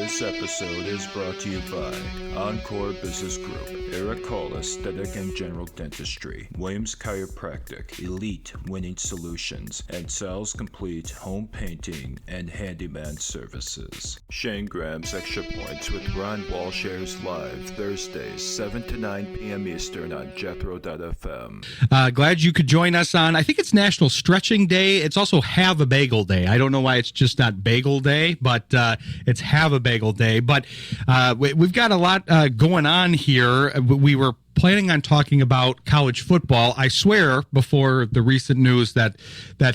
This episode is brought to you by Encore Business Group, Ericola Aesthetic and General Dentistry, Williams Chiropractic, Elite Winning Solutions, and Sal's Complete Home Painting and Handyman Services. Shayne Graham's Extra Points with Ron Walsh airs live Thursdays, 7 to 9 p.m. Eastern on Jethro.fm. Glad you could join us on, I think it's National Stretching Day. It's also Have a Bagel Day. I don't know why it's just not Bagel Day, but it's Have a Bagel Day. But we've got a lot going on here. We were planning on talking about college football. I swear, before the recent news that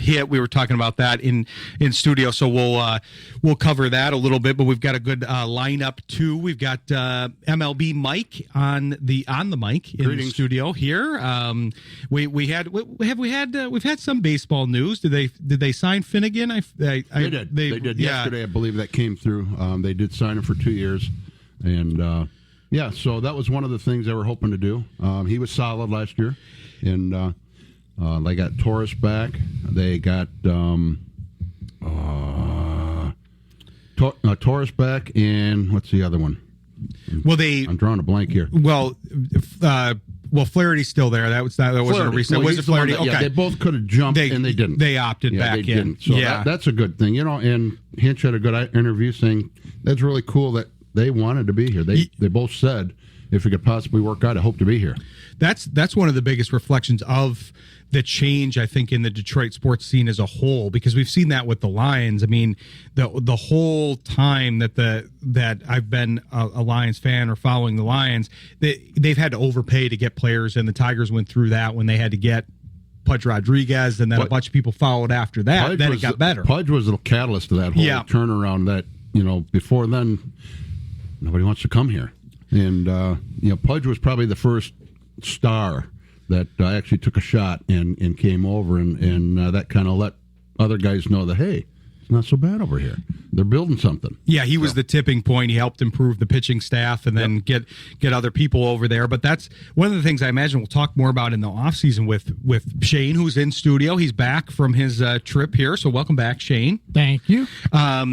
hit, we were talking about that in studio. So we'll cover that a little bit. But we've got a good lineup too. We've got MLB Mike on the mic in the studio here. We've had some baseball news. Did they sign Finnegan? They did yesterday. I believe that came through. They did sign him for 2 years, and. Yeah, so that was one of the things they were hoping to do. He was solid last year, and they got Torres back. They got Torres back, and what's the other one? Well, I'm drawing a blank here. Well, Flaherty's still there. That wasn't a reason. Was it Flaherty? Okay. Yeah, they both could have jumped, and they didn't. They opted back in. Didn't. So that's a good thing, And Hinch had a good interview saying that's really cool that they wanted to be here. They both said, if it could possibly work out, I hope to be here. That's one of the biggest reflections of the change, I think, in the Detroit sports scene as a whole, because we've seen that with the Lions. I mean, the whole time that I've been a Lions fan or following the Lions, they've had to overpay to get players, and the Tigers went through that when they had to get Pudge Rodriguez, and then a bunch of people followed after that. Pudge then it got better. Pudge was the catalyst to that whole turnaround that, before then, nobody wants to come here. And, Pudge was probably the first star that actually took a shot and came over, and that kind of let other guys know that, hey, it's not so bad over here. They're building something. Yeah, he was the tipping point. He helped improve the pitching staff and then get other people over there. But that's one of the things I imagine we'll talk more about in the offseason with Shayne, who's in studio. He's back from his trip here. So welcome back, Shayne. Thank you. I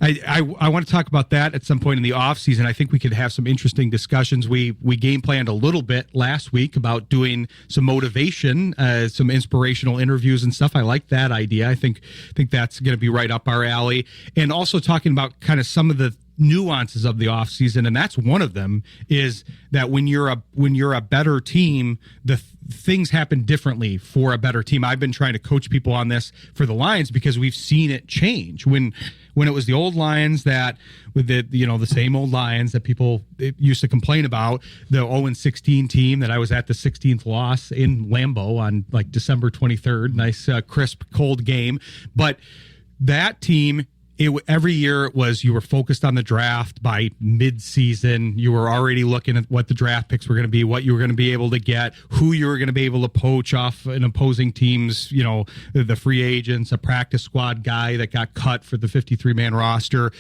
want to talk about that at some point in the offseason. I think we could have some interesting discussions. We game planned a little bit last week about doing some motivation, some inspirational interviews and stuff. I like that idea. I think that's going to be right up our alley. And also talking about kind of some of the nuances of the offseason, and that's one of them, is that when you're a better team, things happen differently for a better team. I've been trying to coach people on this for the Lions because we've seen it change. When it was the old Lions that with the same old Lions that people used to complain about, the 0-16 team that I was at the 16th loss in Lambeau on like December 23rd, nice crisp cold game, but that team, every year it was you were focused on the draft. By mid-season, you were already looking at what the draft picks were going to be, what you were going to be able to get, who you were going to be able to poach off an opposing team's, the free agents, a practice squad guy that got cut for the 53-man roster.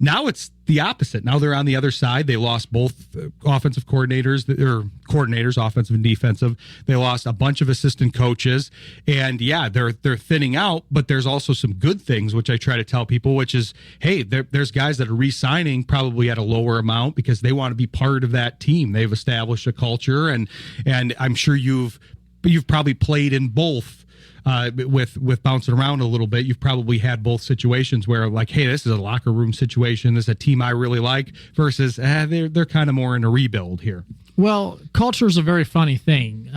Now it's the opposite. Now they're on the other side. They lost both offensive coordinators, offensive and defensive. They lost a bunch of assistant coaches, and they're thinning out. But there's also some good things, which I try to tell people, which is, hey, there's guys that are re-signing probably at a lower amount because they want to be part of that team. They've established a culture, and I'm sure you've probably played in both. With bouncing around a little bit, you've probably had both situations where, like, hey, this is a locker room situation, this is a team I really like, versus they're kind of more in a rebuild here. Well, culture is a very funny thing.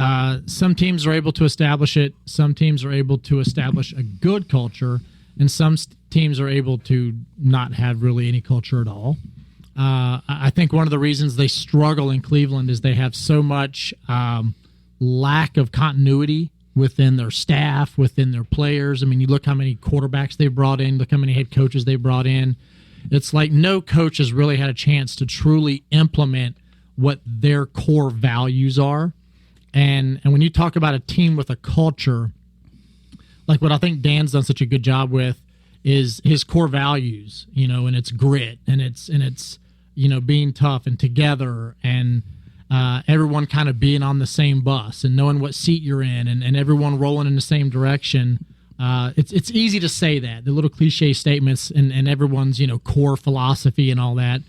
Some teams are able to establish it. Some teams are able to establish a good culture, and some teams are able to not have really any culture at all. I think one of the reasons they struggle in Cleveland is they have so much lack of continuity within their staff, within their players. I mean, you look how many quarterbacks they've brought in, look how many head coaches they've brought in. It's like no coach has really had a chance to truly implement what their core values are. And when you talk about a team with a culture, like what I think Dan's done such a good job with is his core values, and it's grit and it's being tough and together and everyone kind of being on the same bus and knowing what seat you're in and everyone rolling in the same direction. It's easy to say that, the little cliche statements and everyone's, core philosophy and all that.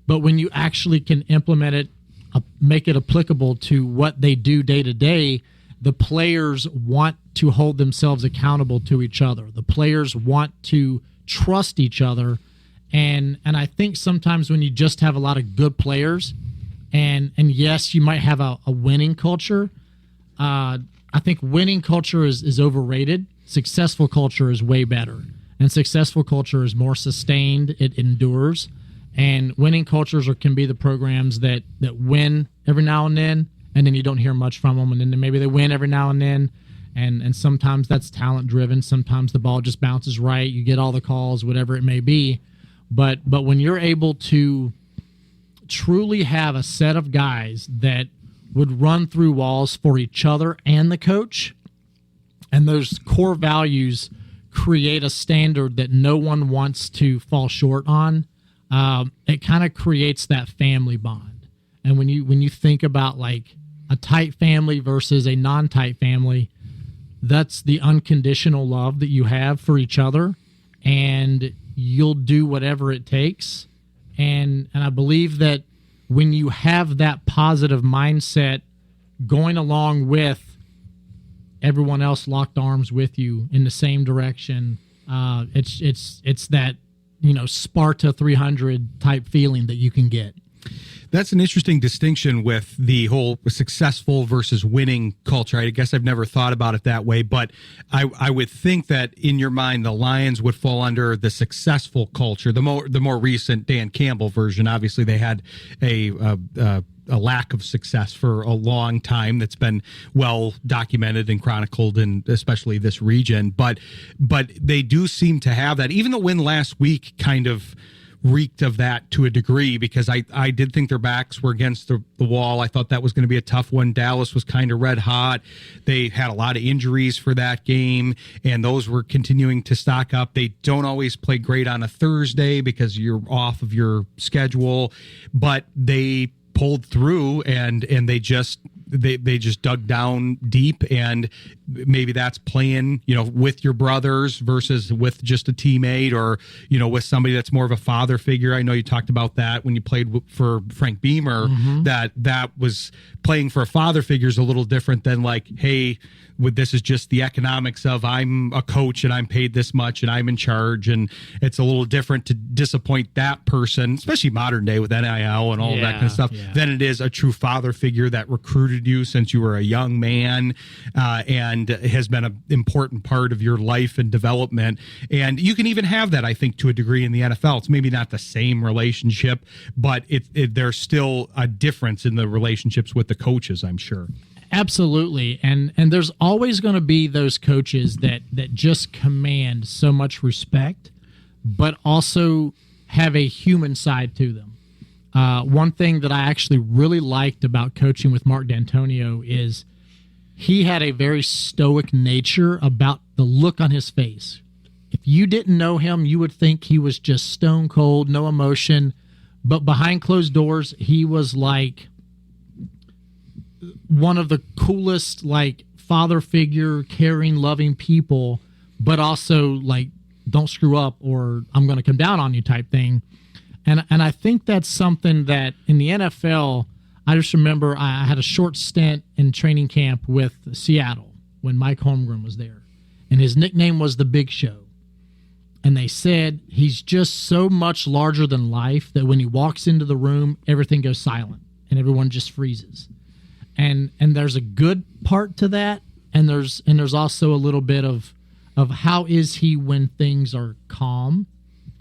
But when you actually can implement it, make it applicable to what they do day to day, the players want to hold themselves accountable to each other. The players want to trust each other. And I think sometimes when you just have a lot of good players, and yes, you might have a winning culture, I think winning culture is overrated. Successful culture is way better. And successful culture is more sustained. It endures. And winning cultures can be the programs that win every now and then you don't hear much from them. And then maybe they win every now and then. And sometimes that's talent driven. Sometimes the ball just bounces right. You get all the calls, whatever it may be. But when you're able to truly have a set of guys that would run through walls for each other and the coach, and those core values create a standard that no one wants to fall short on, it kind of creates that family bond. And when you think about like a tight family versus a non-tight family, that's the unconditional love that you have for each other, and you'll do whatever it takes. And I believe that when you have that positive mindset going along with everyone else locked arms with you in the same direction, it's that Sparta 300 type feeling that you can get. That's an interesting distinction with the whole successful versus winning culture. I guess I've never thought about it that way, but I would think that in your mind, the Lions would fall under the successful culture, the more recent Dan Campbell version. Obviously, they had a lack of success for a long time that's been well documented and chronicled in especially this region. But they do seem to have that. Even the win last week kind of reeked of that to a degree, because I did think their backs were against the wall. I thought that was going to be a tough one. Dallas was kind of red hot. They had a lot of injuries for that game, and those were continuing to stock up. They don't always play great on a Thursday because you're off of your schedule, but they pulled through and they just dug down deep, and maybe that's playing, with your brothers versus with just a teammate, or, with somebody that's more of a father figure. I know you talked about that when you played for Frank Beamer, that was playing for a father figure is a little different than like, hey, this is just the economics of I'm a coach and I'm paid this much and I'm in charge, and it's a little different to disappoint that person, especially modern day with NIL and all that kind of stuff, than it is a true father figure that recruited you since you were a young man, and has been an important part of your life and development. And you can even have that, I think, to a degree in the NFL. It's maybe not the same relationship, but there's still a difference in the relationships with the coaches, I'm sure. Absolutely. And there's always going to be those coaches that just command so much respect, but also have a human side to them. One thing that I actually really liked about coaching with Mark D'Antonio is he had a very stoic nature about the look on his face. If you didn't know him, you would think he was just stone cold, no emotion. But behind closed doors, he was like one of the coolest, like, father figure, caring, loving people, but also like, don't screw up or I'm going to come down on you type thing. And I think that's something that in the NFL, I just remember I had a short stint in training camp with Seattle when Mike Holmgren was there, and his nickname was the Big Show. And they said he's just so much larger than life that when he walks into the room, everything goes silent and everyone just freezes. And there's a good part to that, and there's also a little bit of how is he when things are calm?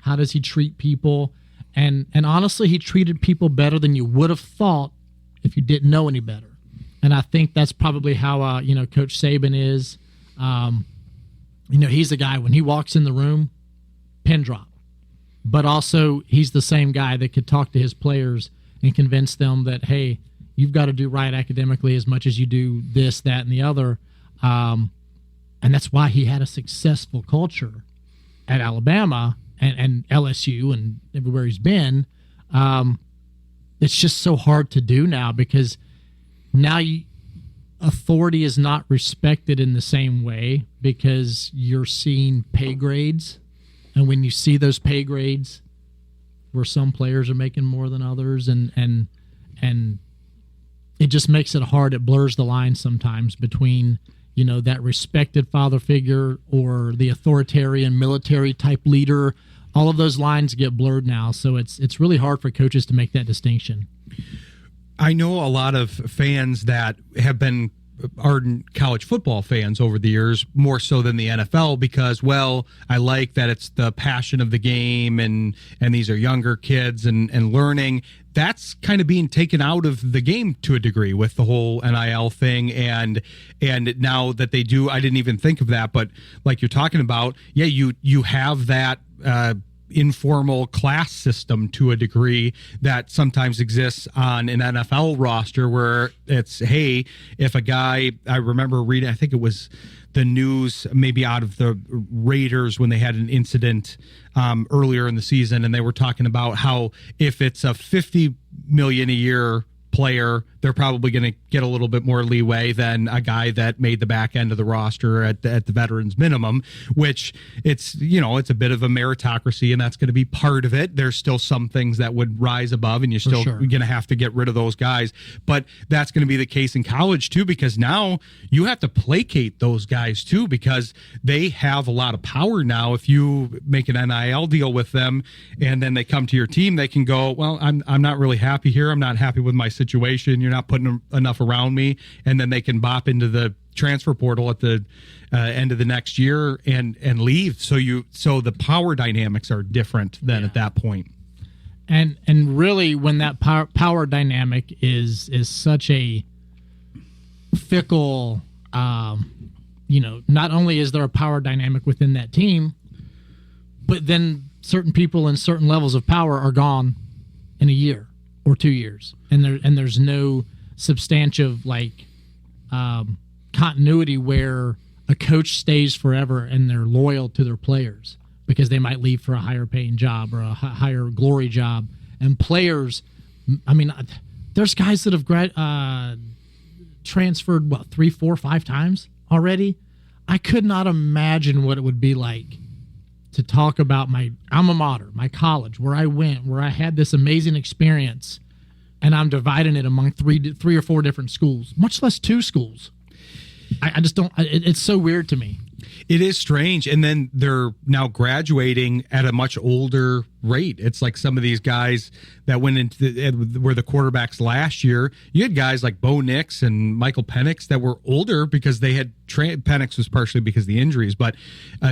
How does he treat people? And honestly, he treated people better than you would have thought if you didn't know any better. And I think that's probably how Coach Saban is. He's the guy when he walks in the room, pin drop. But also he's the same guy that could talk to his players and convince them that, hey, you've got to do right academically as much as you do this, that, and the other. And that's why he had a successful culture at Alabama and LSU and everywhere he's been. It's just so hard to do now because now authority is not respected in the same way because you're seeing pay grades. And when you see those pay grades where some players are making more than others and it just makes it hard. It blurs the line sometimes between, that respected father figure or the authoritarian military type leader. All of those lines get blurred now. So it's really hard for coaches to make that distinction. I know a lot of fans that have been ardent college football fans over the years, more so than the NFL, because, well, I like that it's the passion of the game and these are younger kids and learning. That's kind of being taken out of the game to a degree with the whole NIL thing. And now that they do, I didn't even think of that, but like you're talking about, yeah, you have that, informal class system to a degree that sometimes exists on an NFL roster where it's, hey, if a guy, I remember reading, I think it was the news maybe out of the Raiders when they had an incident earlier in the season, and they were talking about how if it's a $50 million a year player, they're probably going to get a little bit more leeway than a guy that made the back end of the roster at the veterans minimum, which it's a bit of a meritocracy, and that's going to be part of it. There's still some things that would rise above, and you're still going to have to get rid of those guys. But that's going to be the case in college too, because now you have to placate those guys too, because they have a lot of power now. If you make an NIL deal with them and then they come to your team, they can go, well, I'm not really happy here. I'm not happy with my situation. You're not putting enough around me, and then they can bop into the transfer portal at the end of the next year and leave. So the power dynamics are different than at that point. And really, when that power dynamic is such a fickle, not only is there a power dynamic within that team, but then certain people in certain levels of power are gone in a year or 2 years, and there's no substantive continuity where a coach stays forever and they're loyal to their players because they might leave for a higher paying job or a higher glory job. And players, I mean, there's guys that have transferred 3, 4, 5 times already. I could not imagine what it would be like to talk about my alma mater, my college, where I went, where I had this amazing experience, and I'm dividing it among three or four different schools, much less 2 schools. I just don't. It's so weird to me. It is strange. And then they're now graduating at a much older rate. It's like some of these guys that went into were the quarterbacks last year. You had guys like Bo Nix and Michael Penix that were older because they had Penix was partially because of the injuries, but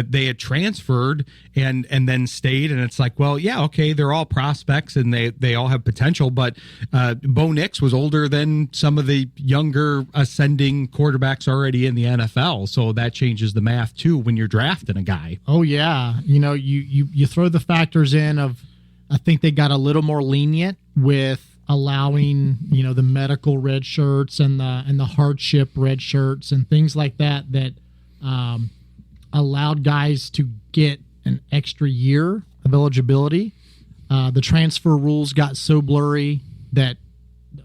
they had transferred and then stayed. And it's like, well, yeah, okay, they're all prospects and they all have potential, but Bo Nix was older than some of the younger ascending quarterbacks already in the NFL. So that changes the math too when you're drafting a guy. Oh yeah, you throw the factors in of, I think they got a little more lenient with allowing the medical red shirts and the hardship red shirts and things like that allowed guys to get an extra year of eligibility. The transfer rules got so blurry that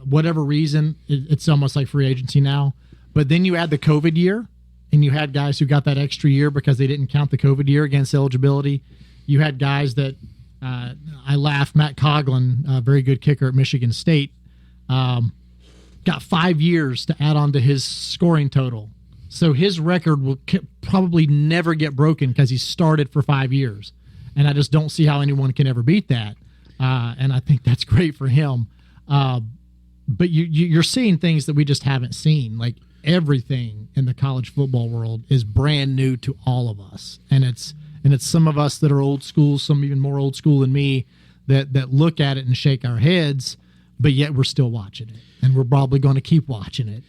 whatever reason it's almost like free agency now. But then you add the COVID year, and you had guys who got that extra year because they didn't count the COVID year against eligibility. You had guys that I laugh. Matt Coughlin, a very good kicker at Michigan State, got 5 years to add on to his scoring total. So his record will probably never get broken because he started for 5 years. And I just don't see how anyone can ever beat that. And I think that's great for him. But you're seeing things that we just haven't seen. Like everything in the college football world is brand new to all of us. And it's some of us that are old school, some even more old school than me, that look at it and shake our heads, but yet we're still watching it. And we're probably going to keep watching it.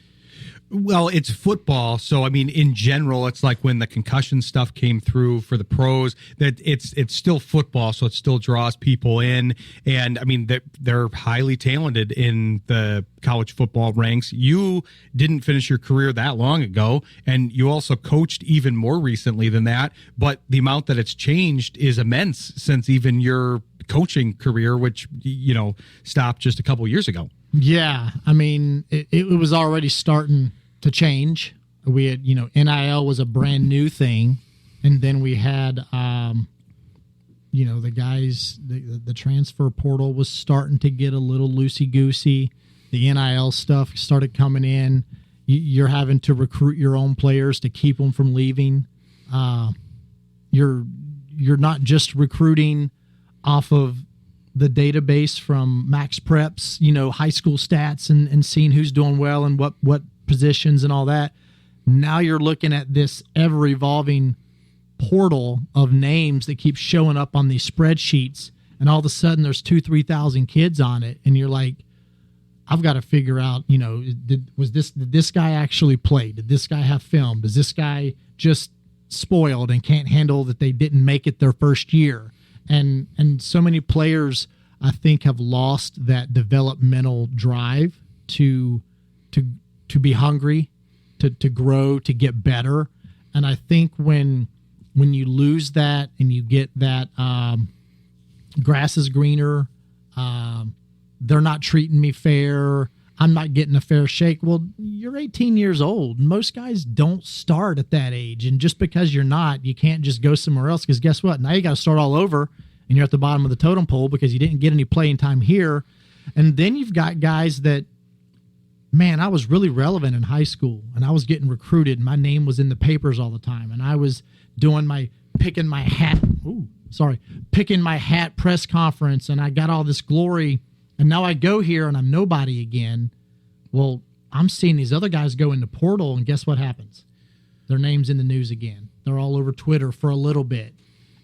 Well, it's football, so I mean, in general, it's like when the concussion stuff came through for the pros. That it's still football, so it still draws people in, and I mean, they're highly talented in the college football ranks. You didn't finish your career that long ago, and you also coached even more recently than that. But the amount that it's changed is immense since even your coaching career, which stopped just a couple years ago. Yeah, I mean, it was already starting to change. We had, NIL was a brand new thing, and then we had, the guys, the transfer portal was starting to get a little loosey-goosey. The NIL stuff started coming in. You're having to recruit your own players to keep them from leaving. You're not just recruiting off of the database from Max Preps, high school stats and seeing who's doing well and what positions and all that. Now you're looking at this ever-evolving portal of names that keeps showing up on these spreadsheets, and all of a sudden there's 2,000-3,000 kids on it, and you're like, I've got to figure out, did this guy actually play? Did this guy have film? Does this guy just spoiled and can't handle that they didn't make it their first year? And so many players, I think, have lost that developmental drive to be hungry, to grow, to get better. And I think when you lose that and you get that grass is greener, they're not treating me fair, I'm not getting a fair shake. Well, you're 18 years old. Most guys don't start at that age. And just because you're not, you can't just go somewhere else, because guess what? Now you got to start all over, and you're at the bottom of the totem pole because you didn't get any playing time here. And then you've got guys that, man, I was really relevant in high school, and I was getting recruited, and my name was in the papers all the time, and I was doing my picking my hat press conference, and I got all this glory. And now I go here and I'm nobody again. Well, I'm seeing these other guys go in the portal, and guess what happens? Their name's in the news again. They're all over Twitter for a little bit.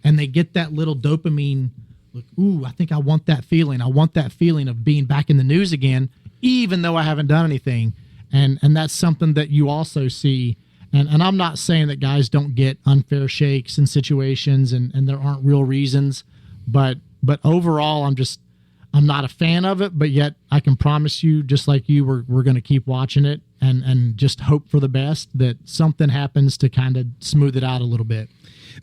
And they get that little dopamine, like, ooh, I think I want that feeling. I want that feeling of being back in the news again, even though I haven't done anything. And that's something that you also see. And I'm not saying that guys don't get unfair shakes in situations and there aren't real reasons. But overall, I'm not a fan of it, but yet I can promise you, just like you, we're going to keep watching it and just hope for the best that something happens to kind of smooth it out a little bit.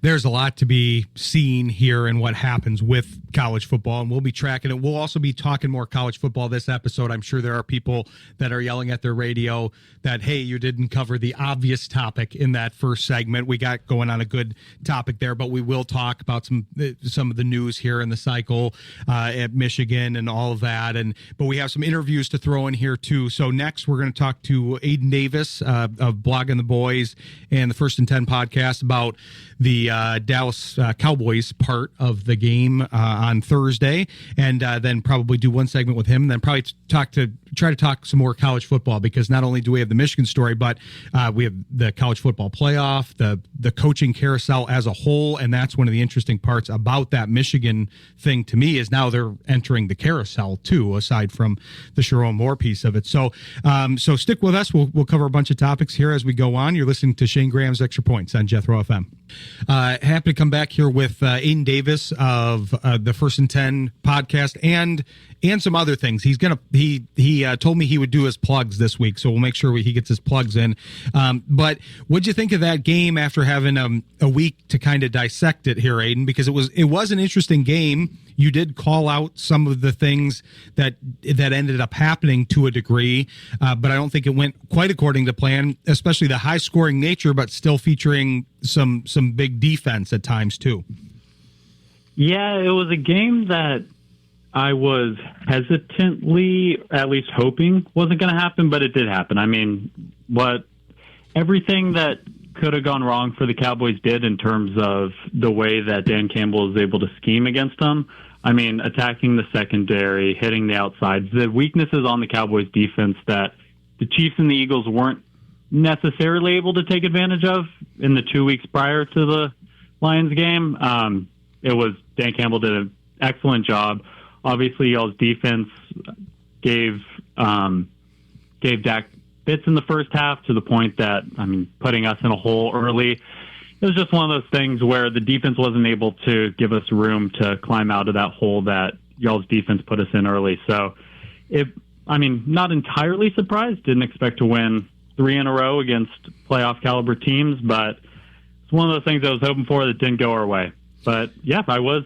There's a lot to be seen here in what happens with college football, and we'll be tracking it. We'll also be talking more college football this episode. I'm sure there are people that are yelling at their radio that, hey, you didn't cover the obvious topic in that first segment. We got going on a good topic there, but we will talk about some of the news here in the cycle at Michigan and all of that. But we have some interviews to throw in here too. So next we're going to talk to Aidan Davis of Blogging the Boys and the First and 10 podcast about the Dallas Cowboys part of the game on Thursday, and then probably do one segment with him, and then probably try to talk some more college football, because not only do we have the Michigan story, but we have the college football playoff, the coaching carousel as a whole, and that's one of the interesting parts about that Michigan thing to me, is now they're entering the carousel too, aside from the Sharon Moore piece of it. So stick with us. We'll cover a bunch of topics here as we go on. You're listening to Shayne Graham's Extra Points on Jethro FM. Happy to come back here with Aidan Davis of the First and 10 podcast and some other things. He told me he would do his plugs this week, so we'll make sure he gets his plugs in. But what'd you think of that game after having a week to kind of dissect it here, Aidan? Because it was an interesting game. You did call out some of the things that ended up happening to a degree, but I don't think it went quite according to plan, especially the high-scoring nature, but still featuring some big defense at times too. Yeah, it was a game that I was hesitantly, at least hoping, wasn't going to happen, but it did happen. I mean, everything that could have gone wrong for the Cowboys did in terms of the way that Dan Campbell was able to scheme against them. I mean, attacking the secondary, hitting the outsides, the weaknesses on the Cowboys defense that the Chiefs and the Eagles weren't necessarily able to take advantage of in the 2 weeks prior to the Lions game. Dan Campbell did an excellent job. Obviously, y'all's defense gave Dak fits in the first half to the point that, putting us in a hole early. It was just one of those things where the defense wasn't able to give us room to climb out of that hole that y'all's defense put us in early. So, not entirely surprised. Didn't expect to win 3 in a row against playoff caliber teams, but it's one of those things I was hoping for that didn't go our way. But yeah, I was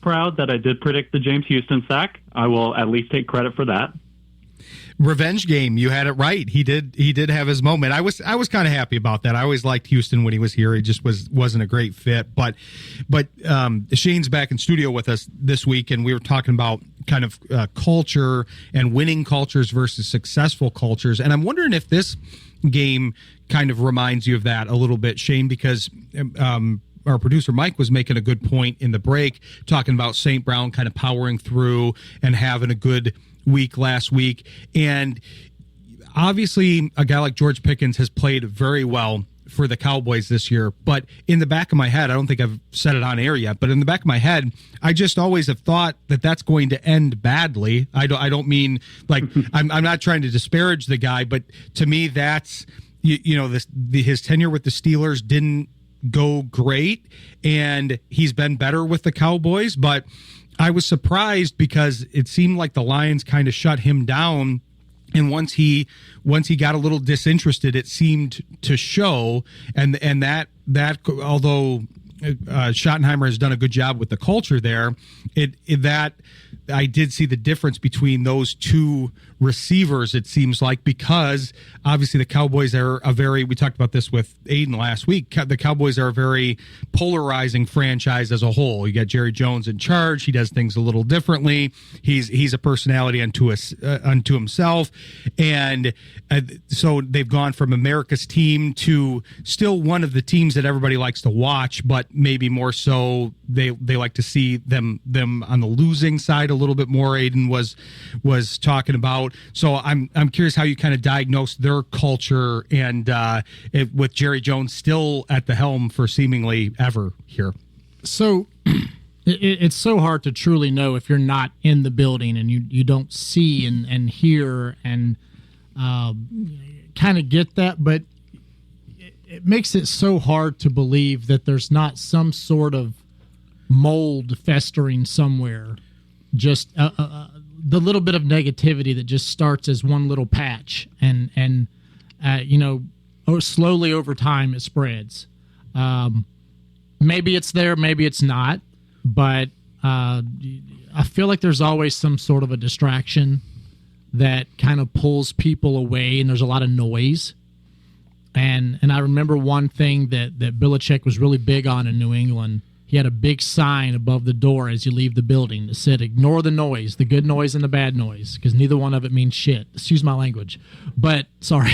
proud that I did predict the James Houston sack. I will at least take credit for that. Revenge game. You had it right. He did have his moment. I was kind of happy about that. I always liked Houston when he was here. He just wasn't a great fit. But Shayne's back in studio with us this week, and we were talking about kind of culture and winning cultures versus successful cultures. And I'm wondering if this game kind of reminds you of that a little bit, Shayne, because our producer Mike was making a good point in the break, talking about St. Brown kind of powering through and having a good week last week. And obviously a guy like George Pickens has played very well for the Cowboys this year, but in the back of my head, I don't think I've said it on air yet, but in the back of my head, I just always have thought that that's going to end badly. I don't mean like I'm not trying to disparage the guy, but to me that's his tenure with the Steelers didn't go great, and he's been better with the Cowboys, but I was surprised because it seemed like the Lions kind of shut him down, and once he got a little disinterested, it seemed to show, and that although Schottenheimer has done a good job with the culture there, that I did see the difference between those two receivers, it seems like, because obviously the Cowboys are we talked about this with Aidan last week, the Cowboys are a very polarizing franchise as a whole. You got Jerry Jones in charge. He does things a little differently. He's a personality unto himself. And so they've gone from America's team to still one of the teams that everybody likes to watch, but maybe more so they like to see them on the losing side a little bit more. Aidan was talking about. So I'm curious how you kind of diagnose their culture and with Jerry Jones still at the helm for seemingly ever here. So it's so hard to truly know if you're not in the building and you don't see and hear and kind of get that, but it makes it so hard to believe that there's not some sort of mold festering somewhere. Just the little bit of negativity that just starts as one little patch, and slowly over time it spreads. Maybe it's there, maybe it's not, but I feel like there's always some sort of a distraction that kind of pulls people away, and there's a lot of noise. And I remember one thing that Belichick was really big on in New England. He had a big sign above the door as you leave the building that said, "Ignore the noise, the good noise and the bad noise, because neither one of it means shit." Excuse my language, but sorry.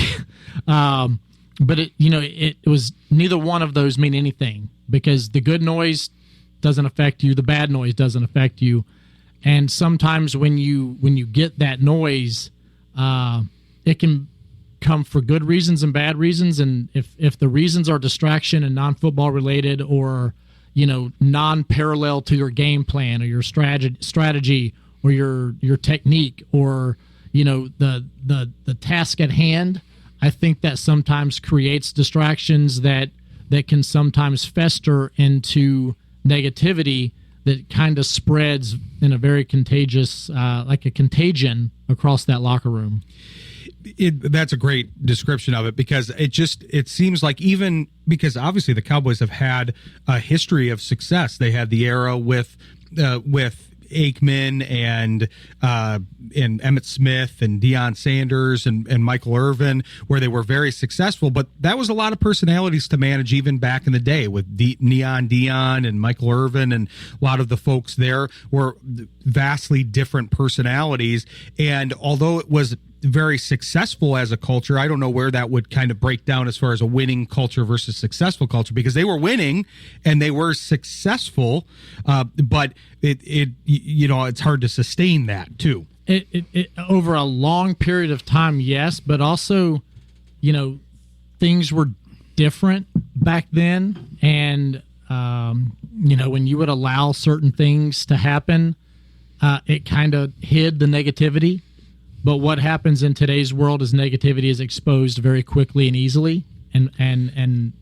But it was neither one of those mean anything, because the good noise doesn't affect you, the bad noise doesn't affect you, and sometimes when you get that noise, it can come for good reasons and bad reasons, and if the reasons are distraction and non-football related, or non-parallel to your game plan or your strategy or your technique or the task at hand, I think that sometimes creates distractions that can sometimes fester into negativity that kind of spreads in a very contagious, like a contagion across that locker room. That's a great description of it, because it seems like, even because obviously the Cowboys have had a history of success. They had the era with Aikman and Emmitt Smith and Deion Sanders and Michael Irvin, where they were very successful. But that was a lot of personalities to manage even back in the day with Neon Deion and Michael Irvin, and a lot of the folks there were vastly different personalities. And although it was very successful as a culture, I don't know where that would kind of break down as far as a winning culture versus successful culture, because they were winning and they were successful, but it's hard to sustain that too. It over a long period of time, yes, but also, things were different back then, and when you would allow certain things to happen, it kind of hid the negativity. But what happens in today's world is negativity is exposed very quickly and easily, and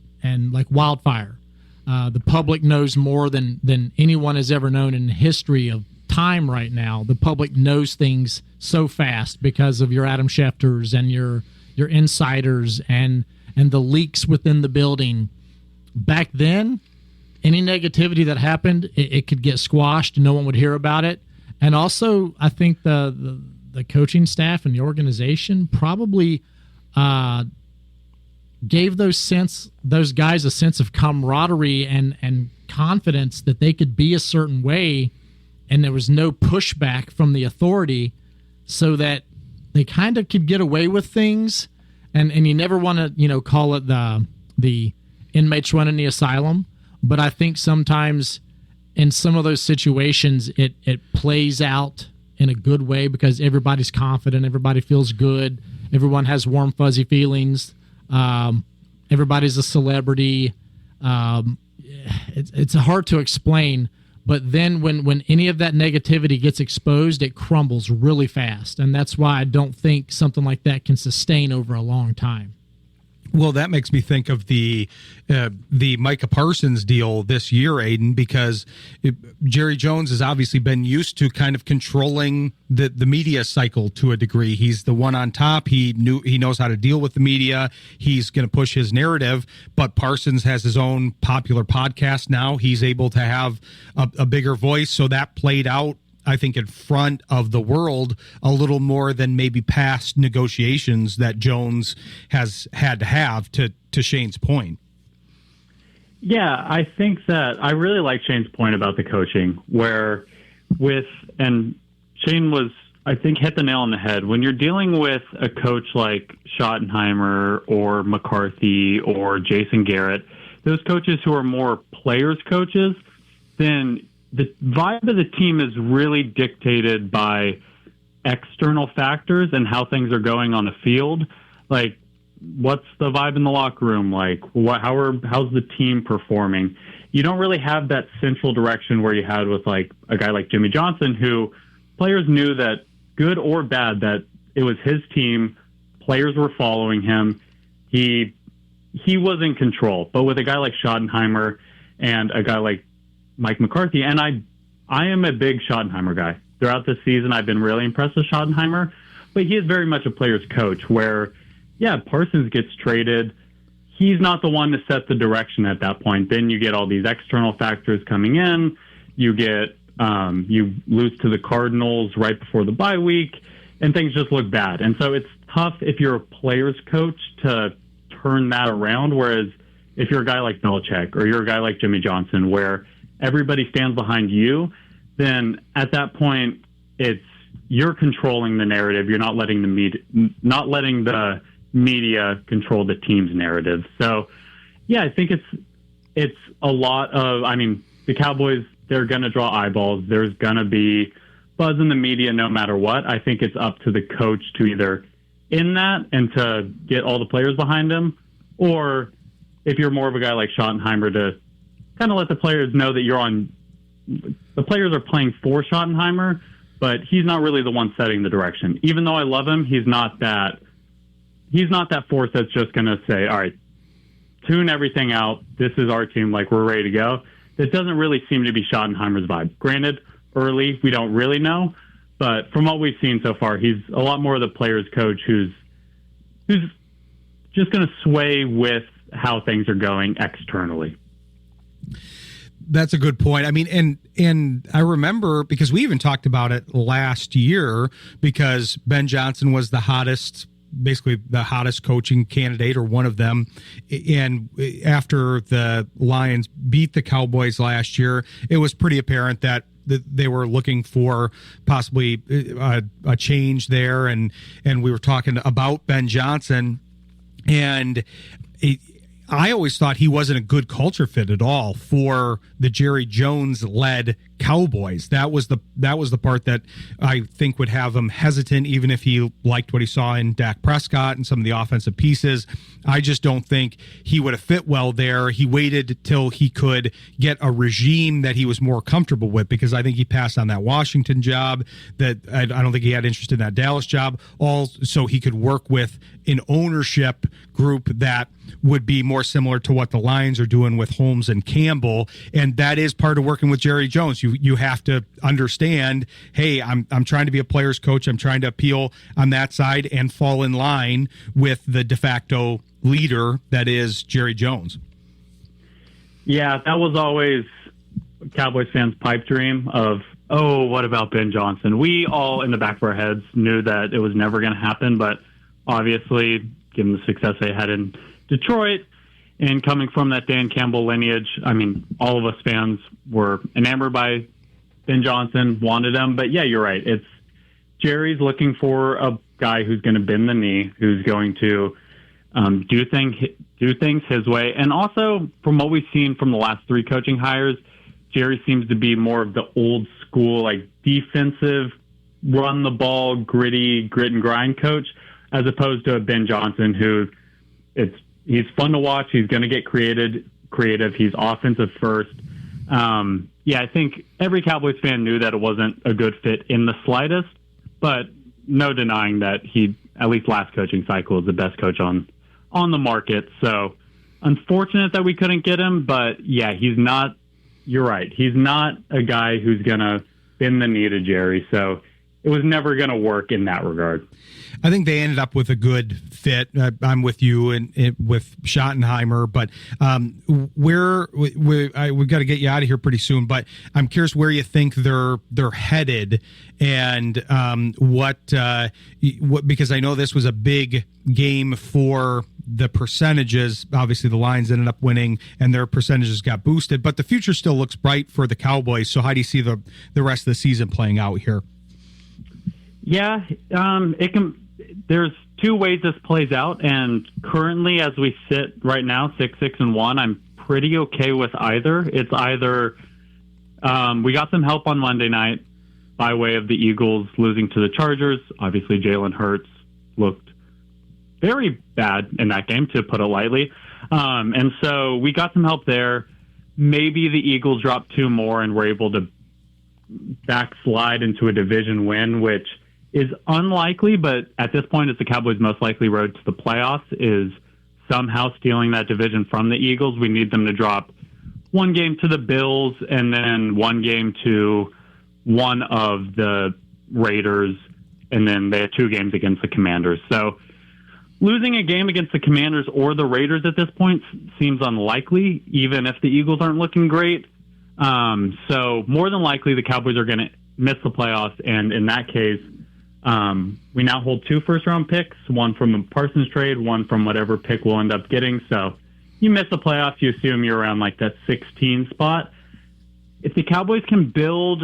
like wildfire. The public knows more than anyone has ever known in the history of time right now. The public knows things so fast because of your Adam Schefters and your insiders and the leaks within the building. Back then, any negativity that happened, it could get squashed and no one would hear about it. And also, I think the the coaching staff and the organization probably gave those guys a sense of camaraderie and confidence that they could be a certain way, and there was no pushback from the authority, so that they kind of could get away with things. And you never want to, call it the inmates running the asylum, but I think sometimes in some of those situations it plays out in a good way because everybody's confident, everybody feels good, everyone has warm fuzzy feelings, everybody's a celebrity. It's hard to explain, but then when any of that negativity gets exposed, it crumbles really fast, and that's why I don't think something like that can sustain over a long time. Well, that makes me think of the Micah Parsons deal this year, Aidan, because Jerry Jones has obviously been used to kind of controlling the media cycle to a degree. He's the one on top. He knows how to deal with the media. He's going to push his narrative. But Parsons has his own popular podcast now. He's able to have a bigger voice. So that played out, I think, in front of the world a little more than maybe past negotiations that Jones has had to have, to Shayne's point. Yeah, I think that I really like Shayne's point about the coaching, and Shayne was, I think, hit the nail on the head. When you're dealing with a coach like Schottenheimer or McCarthy or Jason Garrett, those coaches who are more players coaches, then the vibe of the team is really dictated by external factors and how things are going on the field. Like, what's the vibe in the locker room like? How's the team performing? You don't really have that central direction where you had with like a guy like Jimmy Johnson, who players knew that good or bad, that it was his team. Players were following him. He was in control. But with a guy like Schottenheimer and a guy like Mike McCarthy, and I am a big Schottenheimer guy. Throughout this season, I've been really impressed with Schottenheimer, but he is very much a player's coach where, yeah, Parsons gets traded. He's not the one to set the direction at that point. Then you get all these external factors coming in. You get you lose to the Cardinals right before the bye week, and things just look bad. And so it's tough if you're a player's coach to turn that around, whereas if you're a guy like Belichick or you're a guy like Jimmy Johnson, where everybody stands behind you, then at that point you're controlling the narrative. You're not letting the media control the team's narrative. So, yeah, I think it's a lot of. I mean, the Cowboys, they're going to draw eyeballs. There's going to be buzz in the media no matter what. I think it's up to the coach to either in that and to get all the players behind him, or if you're more of a guy like Schottenheimer, to kind of let the players know that you're on. The players are playing for Schottenheimer, but he's not really the one setting the direction. Even though I love him, he's not that force that's just going to say, all right, tune everything out. This is our team. Like, we're ready to go. That doesn't really seem to be Schottenheimer's vibe. Granted, early, we don't really know, but from what we've seen so far, he's a lot more of the player's coach who's just going to sway with how things are going externally. That's a good point. I mean, and I remember, because we even talked about it last year, because Ben Johnson was basically the hottest coaching candidate, or one of them. And after the Lions beat the Cowboys last year, it was pretty apparent that they were looking for possibly a change there. And we were talking about Ben Johnson, and I always thought he wasn't a good culture fit at all for the Jerry Jones led Cowboys. That was the part that I think would have him hesitant, even if he liked what he saw in Dak Prescott and some of the offensive pieces. I just don't think he would have fit well there. He waited till he could get a regime that he was more comfortable with, because I think he passed on that Washington job. That I don't think he had interest in that Dallas job, all so he could work with an ownership group that would be more similar to what the Lions are doing with Holmes and Campbell. And that is part of working with Jerry Jones. You have to understand, hey, I'm trying to be a player's coach. I'm trying to appeal on that side and fall in line with the de facto leader that is Jerry Jones. Yeah, that was always Cowboys fans' pipe dream of oh, what about Ben Johnson? We all in the back of our heads knew that it was never going to happen, but obviously, given the success they had in Detroit and coming from that Dan Campbell lineage, I mean, all of us fans were enamored by Ben Johnson, wanted him. But yeah, you're right. It's Jerry's looking for a guy who's going to bend the knee, who's going to do things his way. And also, from what we've seen from the last 3 coaching hires, Jerry seems to be more of the old school, like defensive, run the ball, gritty, grit and grind coach, as opposed to a Ben Johnson who he's fun to watch. He's going to get creative. He's offensive first. I think every Cowboys fan knew that it wasn't a good fit in the slightest, but no denying that he, at least last coaching cycle, is the best coach on the market. So unfortunate that we couldn't get him, but yeah, he's not, you're right. He's not a guy who's going to bend the knee to Jerry. So it was never going to work in that regard. I think they ended up with a good fit. I'm with you and with Schottenheimer, but we've got to get you out of here pretty soon. But I'm curious where you think they're headed, and what because I know this was a big game for the percentages. Obviously, the Lions ended up winning, and their percentages got boosted. But the future still looks bright for the Cowboys. So how do you see the rest of the season playing out here? Yeah, it can. There's 2 ways this plays out, and currently, as we sit right now, 6-6-1, I'm pretty okay with either. It's either we got some help on Monday night by way of the Eagles losing to the Chargers. Obviously, Jalen Hurts looked very bad in that game, to put it lightly, and so we got some help there. Maybe the Eagles drop 2 more, and we're able to backslide into a division win, which is unlikely, but at this point, it's the Cowboys' most likely road to the playoffs, is somehow stealing that division from the Eagles. We need them to drop 1 game to the Bills and then 1 game to one of the Raiders, and then they have 2 games against the Commanders. So losing a game against the Commanders or the Raiders at this point seems unlikely, even if the Eagles aren't looking great. So more than likely, the Cowboys are going to miss the playoffs, and in that case, we now hold 2 first-round picks, 1 from a Parsons trade, 1 from whatever pick we'll end up getting. So you miss the playoffs, you assume you're around like that 16 spot. If the Cowboys can build,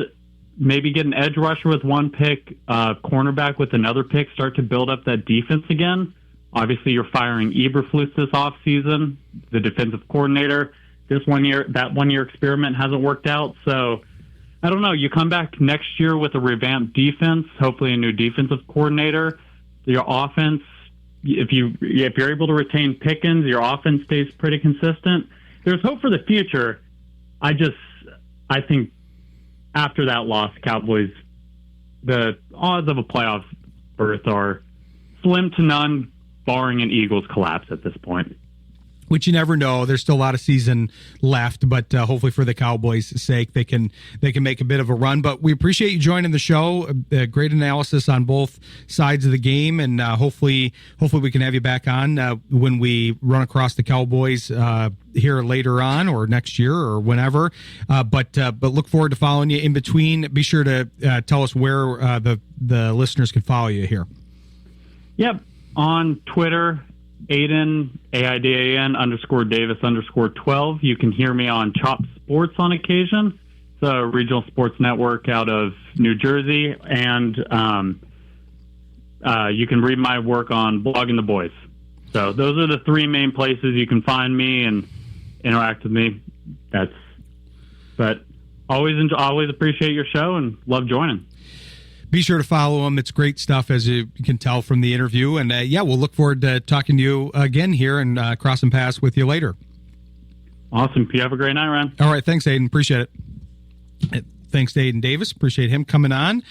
maybe get an edge rusher with 1 pick, cornerback with another pick, start to build up that defense again. Obviously, you're firing Eberflus this offseason, the defensive coordinator. That 1-year experiment hasn't worked out. So I don't know. You come back next year with a revamped defense, hopefully a new defensive coordinator. Your offense, if you're able to retain Pickens, your offense stays pretty consistent. There's hope for the future. I think after that loss, Cowboys, the odds of a playoff berth are slim to none, barring an Eagles collapse at this point. Which you never know. There's still a lot of season left, but hopefully for the Cowboys' sake, they can make a bit of a run. But we appreciate you joining the show. Great analysis on both sides of the game, and hopefully we can have you back on when we run across the Cowboys here later on, or next year, or whenever. But look forward to following you in between. Be sure to tell us where the listeners can follow you here. Yep, on Twitter. Aidan, AIDAN _Davis _12. You can hear me on Chop Sports on occasion. It's a regional sports network out of New Jersey. And you can read my work on Blogging the Boys. So those are the 3 main places you can find me and interact with me. But always appreciate your show and love joining. Be sure to follow him. It's great stuff, as you can tell from the interview. And we'll look forward to talking to you again here and crossing paths with you later. Awesome. You have a great night, Ryan. All right. Thanks, Aidan. Appreciate it. Thanks to Aidan Davis. Appreciate him coming on.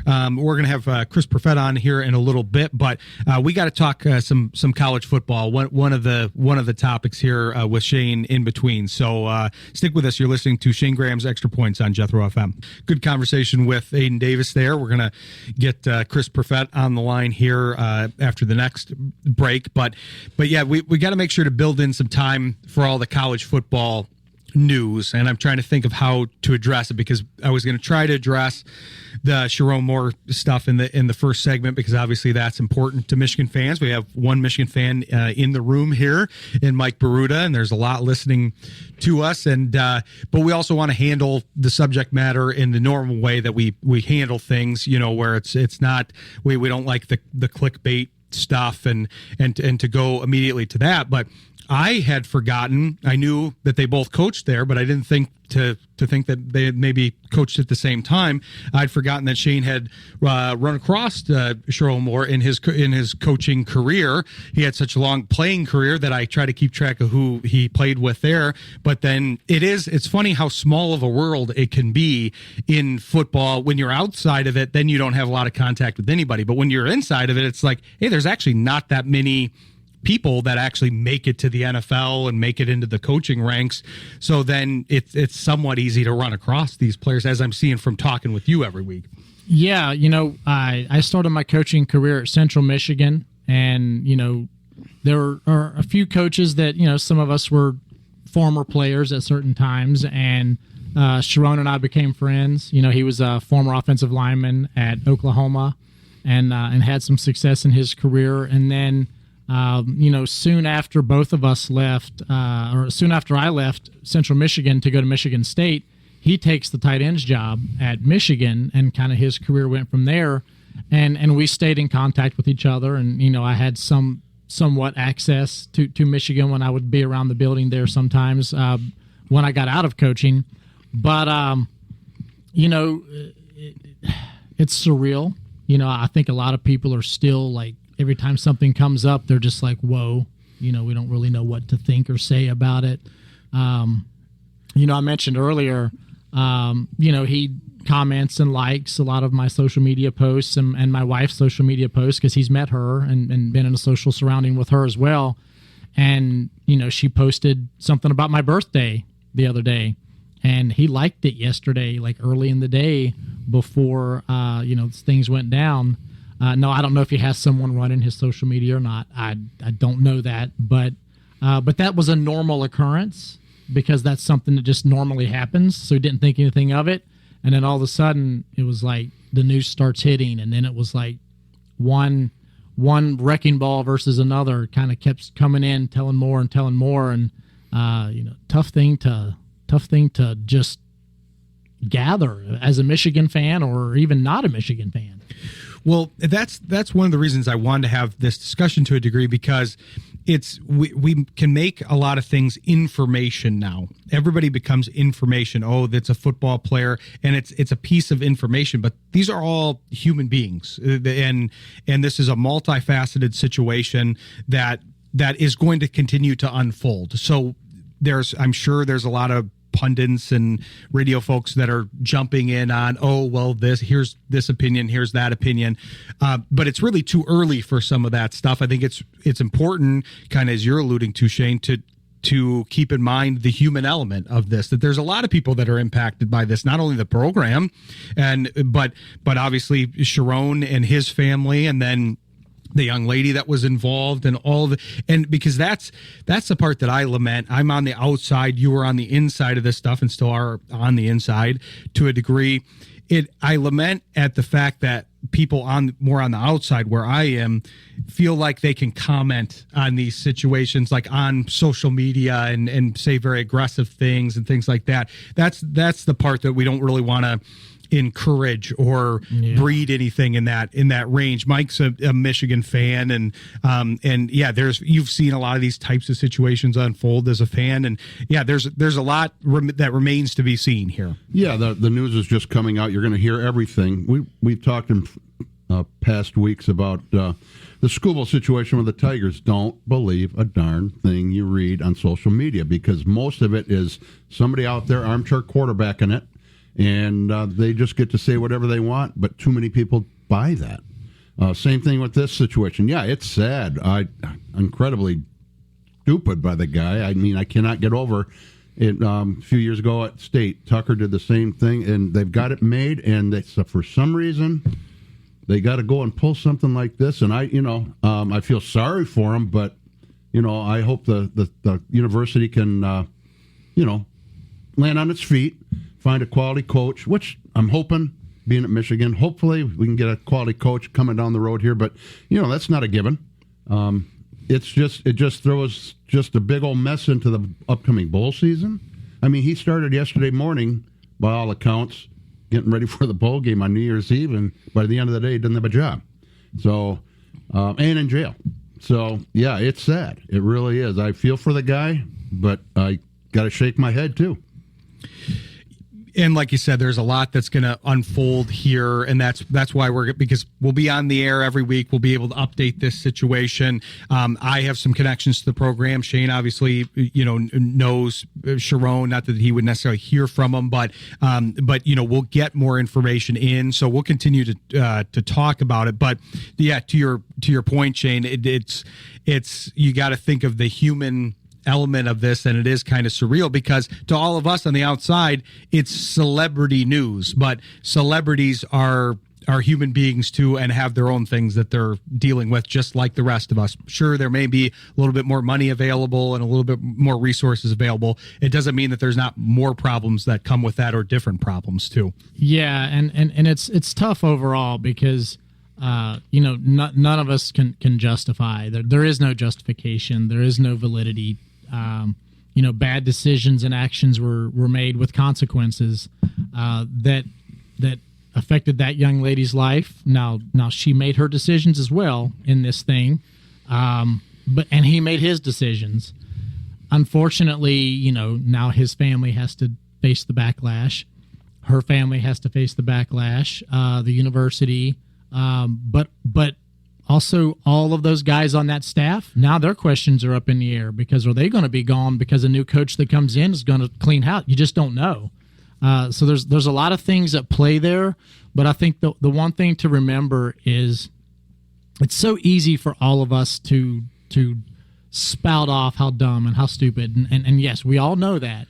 We're going to have Chris Perfett on here in a little bit, but we got to talk some college football. One of the topics here with Shayne in between. So stick with us. You're listening to Shayne Graham's Extra Points on Jethro FM. Good conversation with Aidan Davis there. We're going to get Chris Perfett on the line here after the next break. But yeah, we got to make sure to build in some time for all the college football news, and I'm trying to think of how to address it, because I was going to try to address the Sharon Moore stuff in the first segment, because obviously that's important to Michigan fans. We have one Michigan fan in the room here in Mike Baruta, and there's a lot listening to us, and but we also want to handle the subject matter in the normal way that we handle things, where it's not, we don't like the clickbait stuff and to go immediately to that. But I had forgotten. I knew that they both coached there, but I didn't think to think that they had maybe coached at the same time. I'd forgotten that Shayne had run across Sharon Moore in his coaching career. He had such a long playing career that I try to keep track of who he played with there. But then it's funny how small of a world it can be in football. When you're outside of it, then you don't have a lot of contact with anybody. But when you're inside of it, it's like, hey, there's actually not that many people that actually make it to the NFL and make it into the coaching ranks. So then it's somewhat easy to run across these players, as I'm seeing from talking with you every week. Yeah, I started my coaching career at Central Michigan, and there are a few coaches that some of us were former players at certain times, and Sharon and I became friends. He was a former offensive lineman at Oklahoma, and had some success in his career, and then soon after both of us left, or soon after I left Central Michigan to go to Michigan State, he takes the tight ends job at Michigan, and kind of his career went from there. And we stayed in contact with each other, and I had somewhat access to Michigan when I would be around the building there sometimes when I got out of coaching. But it's surreal. I think a lot of people are still like, every time something comes up, they're just like, whoa, we don't really know what to think or say about it. I mentioned earlier, he comments and likes a lot of my social media posts and my wife's social media posts, because he's met her and been in a social surrounding with her as well. And, she posted something about my birthday the other day, and he liked it yesterday, like early in the day before, things went down. No, I don't know if he has someone running his social media or not. I don't know that, but that was a normal occurrence, because that's something that just normally happens. So he didn't think anything of it, and then all of a sudden it was like the news starts hitting, and then it was like one wrecking ball versus another kind of kept coming in, telling more, and tough thing to just gather as a Michigan fan, or even not a Michigan fan. Well, that's one of the reasons I wanted to have this discussion to a degree, because we can make a lot of things information now. Everybody becomes information. Oh, that's a football player, and it's a piece of information. But these are all human beings, and this is a multifaceted situation that is going to continue to unfold. So I'm sure there's a lot of pundits and radio folks that are jumping in on, here's this opinion, here's that opinion, but it's really too early for some of that stuff. I think it's important, kind of as you're alluding to, Shayne, to keep in mind the human element of this, that there's a lot of people that are impacted by this, not only the program, but obviously Sharon and his family, and then the young lady that was involved, and and because that's the part that I lament. I'm on the outside, you were on the inside of this stuff, and still are on the inside to a degree. I lament at the fact that people more on the outside, where I am, feel like they can comment on these situations, like on social media, and say very aggressive things and things like that. That's the part that we don't really want to encourage or breed anything in that range. Mike's a Michigan fan, and you've seen a lot of these types of situations unfold as a fan, and there's a lot that remains to be seen here. Yeah, the news is just coming out. You're going to hear everything. We've talked in past weeks about the Scooble situation with the Tigers. Don't believe a darn thing you read on social media, because most of it is somebody out there armchair quarterbacking it, and they just get to say whatever they want, but too many people buy that. Same thing with this situation. Yeah, it's sad. Incredibly stupid by the guy. I mean, I cannot get over it. A few years ago at State, Tucker did the same thing, and they've got it made, and for some reason they got to go and pull something like this. And I feel sorry for him, but I hope the university can land on its feet, find a quality coach, which I'm hoping, being at Michigan, hopefully we can get a quality coach coming down the road here. But, that's not a given. It just throws just a big old mess into the upcoming bowl season. I mean, he started yesterday morning, by all accounts, getting ready for the bowl game on New Year's Eve, and by the end of the day, he doesn't have a job. So, and in jail. So, yeah, it's sad. It really is. I feel for the guy, but I got to shake my head, too. And like you said, there's a lot that's going to unfold here, and that's why because we'll be on the air every week. We'll be able to update this situation. I have some connections to the program. Shayne obviously, knows Sharon. Not that he would necessarily hear from him, but we'll get more information in. So we'll continue to talk about it. But yeah, to your point, Shayne, it's you got to think of the human element of this, and it is kind of surreal because to all of us on the outside, it's celebrity news, but celebrities are human beings too and have their own things that they're dealing with just like the rest of us. Sure, there may be a little bit more money available and a little bit more resources available. It doesn't mean that there's not more problems that come with that or different problems too. Yeah, and it's tough overall because none of us can justify. There is no justification. There is no validity. Bad decisions and actions were made with consequences that affected that young lady's life. Now she made her decisions as well in this thing, and he made his decisions. Unfortunately, now his family has to face the backlash. Her family has to face the backlash. The university. But also all of those guys on that staff, now their questions are up in the air because are they going to be gone because a new coach that comes in is going to clean house? You just don't know. So there's a lot of things at play there, but I think the one thing to remember is it's so easy for all of us to spout off how dumb and how stupid, and yes, we all know that,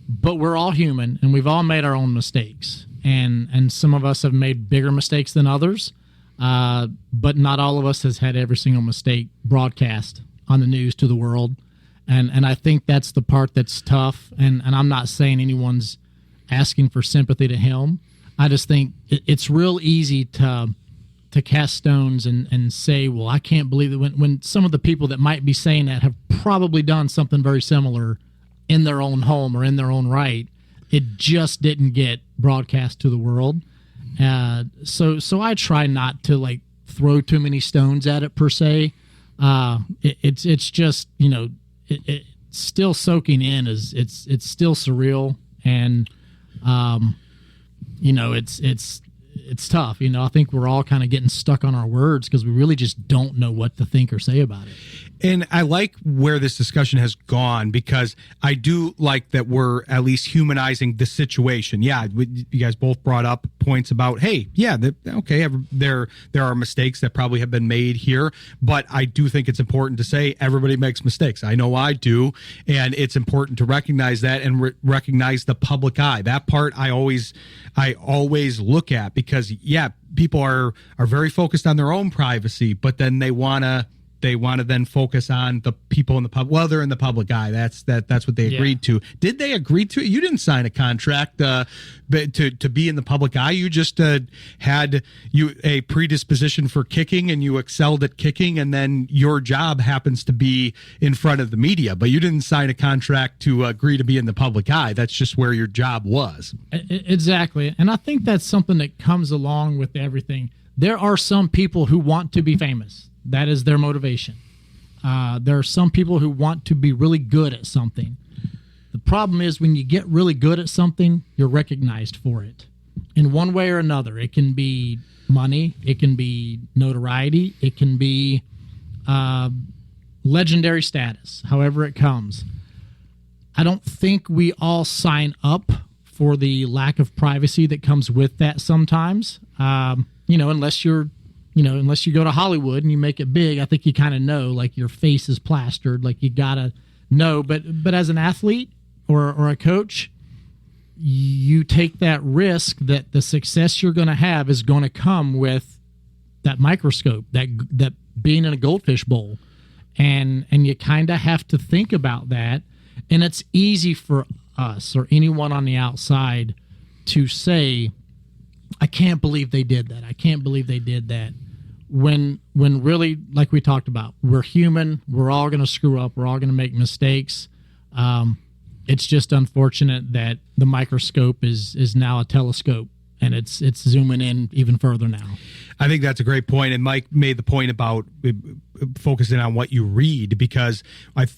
but we're all human and we've all made our own mistakes. And some of us have made bigger mistakes than others, but not all of us has had every single mistake broadcast on the news to the world. And I think that's the part that's tough. And I'm not saying anyone's asking for sympathy to him. I just think it's real easy to cast stones and say, well, I can't believe that when some of the people that might be saying that have probably done something very similar in their own home or in their own right. It just didn't get broadcast to the world. So I try not to throw too many stones at it per se. It's just, it's still soaking in it's still surreal. And, it's tough. I think we're all kind of getting stuck on our words because we really just don't know what to think or say about it. And I like where this discussion has gone because I do like that we're at least humanizing the situation. Yeah, you guys both brought up points about, hey, yeah, okay, there are mistakes that probably have been made here, but I do think it's important to say everybody makes mistakes. I know I do, and it's important to recognize that and recognize the public eye. That part I always look at because, yeah, people are very focused on their own privacy, but then they want to then focus on the people in the public. Well, they're in the public eye. That's what they agreed to. Did they agree to it? You didn't sign a contract to be in the public eye. You just had a predisposition for kicking, and you excelled at kicking, and then your job happens to be in front of the media. But you didn't sign a contract to agree to be in the public eye. That's just where your job was. Exactly, and I think that's something that comes along with everything. There are some people who want to be famous. That is their motivation. There are some people who want to be really good at something. The problem is when you get really good at something, you're recognized for it in one way or another. It can be money. It can be notoriety. It can be legendary status, however it comes. I don't think we all sign up for the lack of privacy that comes with that sometimes, unless you go to Hollywood and you make it big. I think you kind of know, your face is plastered, you gotta know. But as an athlete or a coach, you take that risk that the success you're going to have is going to come with that microscope, that being in a goldfish bowl, and you kind of have to think about that. And it's easy for us or anyone on the outside to say, I can't believe they did that. I can't believe they did that. When really, like we talked about, we're human. We're all going to screw up. We're all going to make mistakes. It's just unfortunate that the microscope is now a telescope, and it's zooming in even further now. I think that's a great point. And Mike made the point about focusing on what you read, because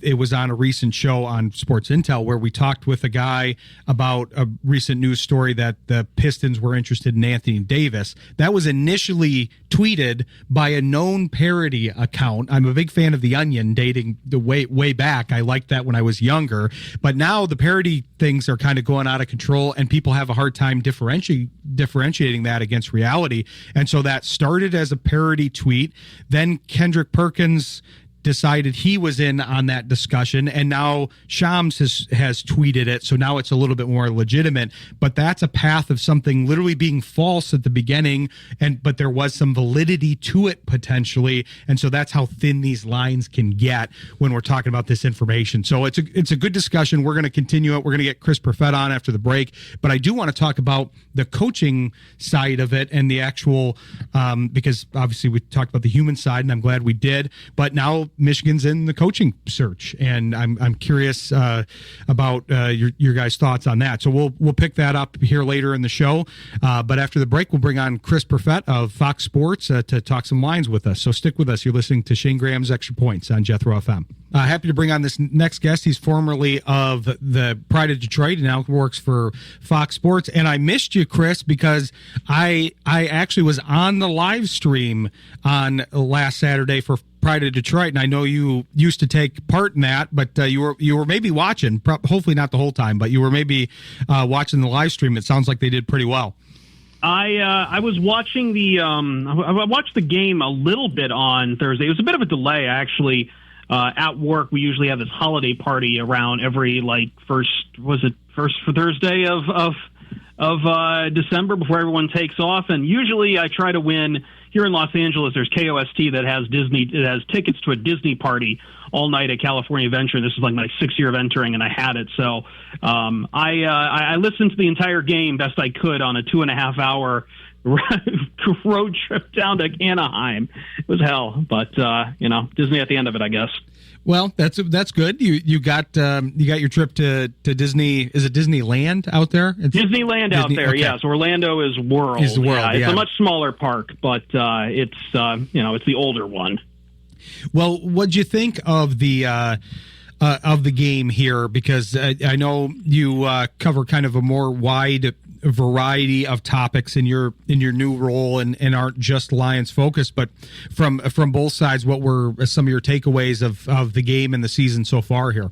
it was on a recent show on Sports Intel where we talked with a guy about a recent news story that the Pistons were interested in Aidan Davis. That was initially tweeted by a known parody account. I'm a big fan of The Onion, dating the way back. I liked that when I was younger. But now the parody things are kind of going out of control, and people have a hard time differentiating that against reality. And so that started as a parody tweet. Then Kendrick Perkins decided he was in on that discussion, and now Shams has tweeted it, so now it's a little bit more legitimate. But that's a path of something literally being false at the beginning, but there was some validity to it potentially, and so that's how thin these lines can get when we're talking about this information. So it's a good discussion. We're going to continue it. We're going to get Chris Perfett on after the break, but I do want to talk about the coaching side of it and the actual because obviously we talked about the human side, and I'm glad we did, but now Michigan's in the coaching search, and I'm curious about your guys' thoughts on that. So we'll pick that up here later in the show. But after the break, we'll bring on Chris Perfett of Fox Sports to talk some lines with us. So stick with us. You're listening to Shayne Graham's Extra Points on Jethro FM. Happy to bring on this next guest. He's formerly of the Pride of Detroit and now works for Fox Sports. And I missed you, Chris, because I actually was on the live stream on last Saturday for Pride of Detroit, and I know you used to take part in that, but you were maybe watching, hopefully not the whole time, but you were maybe watching the live stream. It sounds like they did pretty well. I was watching I watched the game a little bit on Thursday. It was a bit of a delay, actually. At work, we usually have this holiday party around every first Thursday of December before everyone takes off, and usually I try to win. Here in Los Angeles, there's KOST that has tickets to a Disney party all night at California Adventure. This is like my 6th year of entering, and I had it. So I listened to the entire game best I could on a 2.5-hour road trip down to Anaheim. It was hell, but Disney at the end of it, I guess. Well, that's good. You got your trip to Disney. Is it Disneyland out there? Disneyland out there, okay. Yes. Orlando is World. Is the World. Yeah, it's a much smaller park, but it's the older one. Well, what'd you think of the game here? Because I know you cover kind of a more wide variety of topics in your new role and aren't just Lions focused, but from both sides, what were some of your takeaways of the game and the season so far here?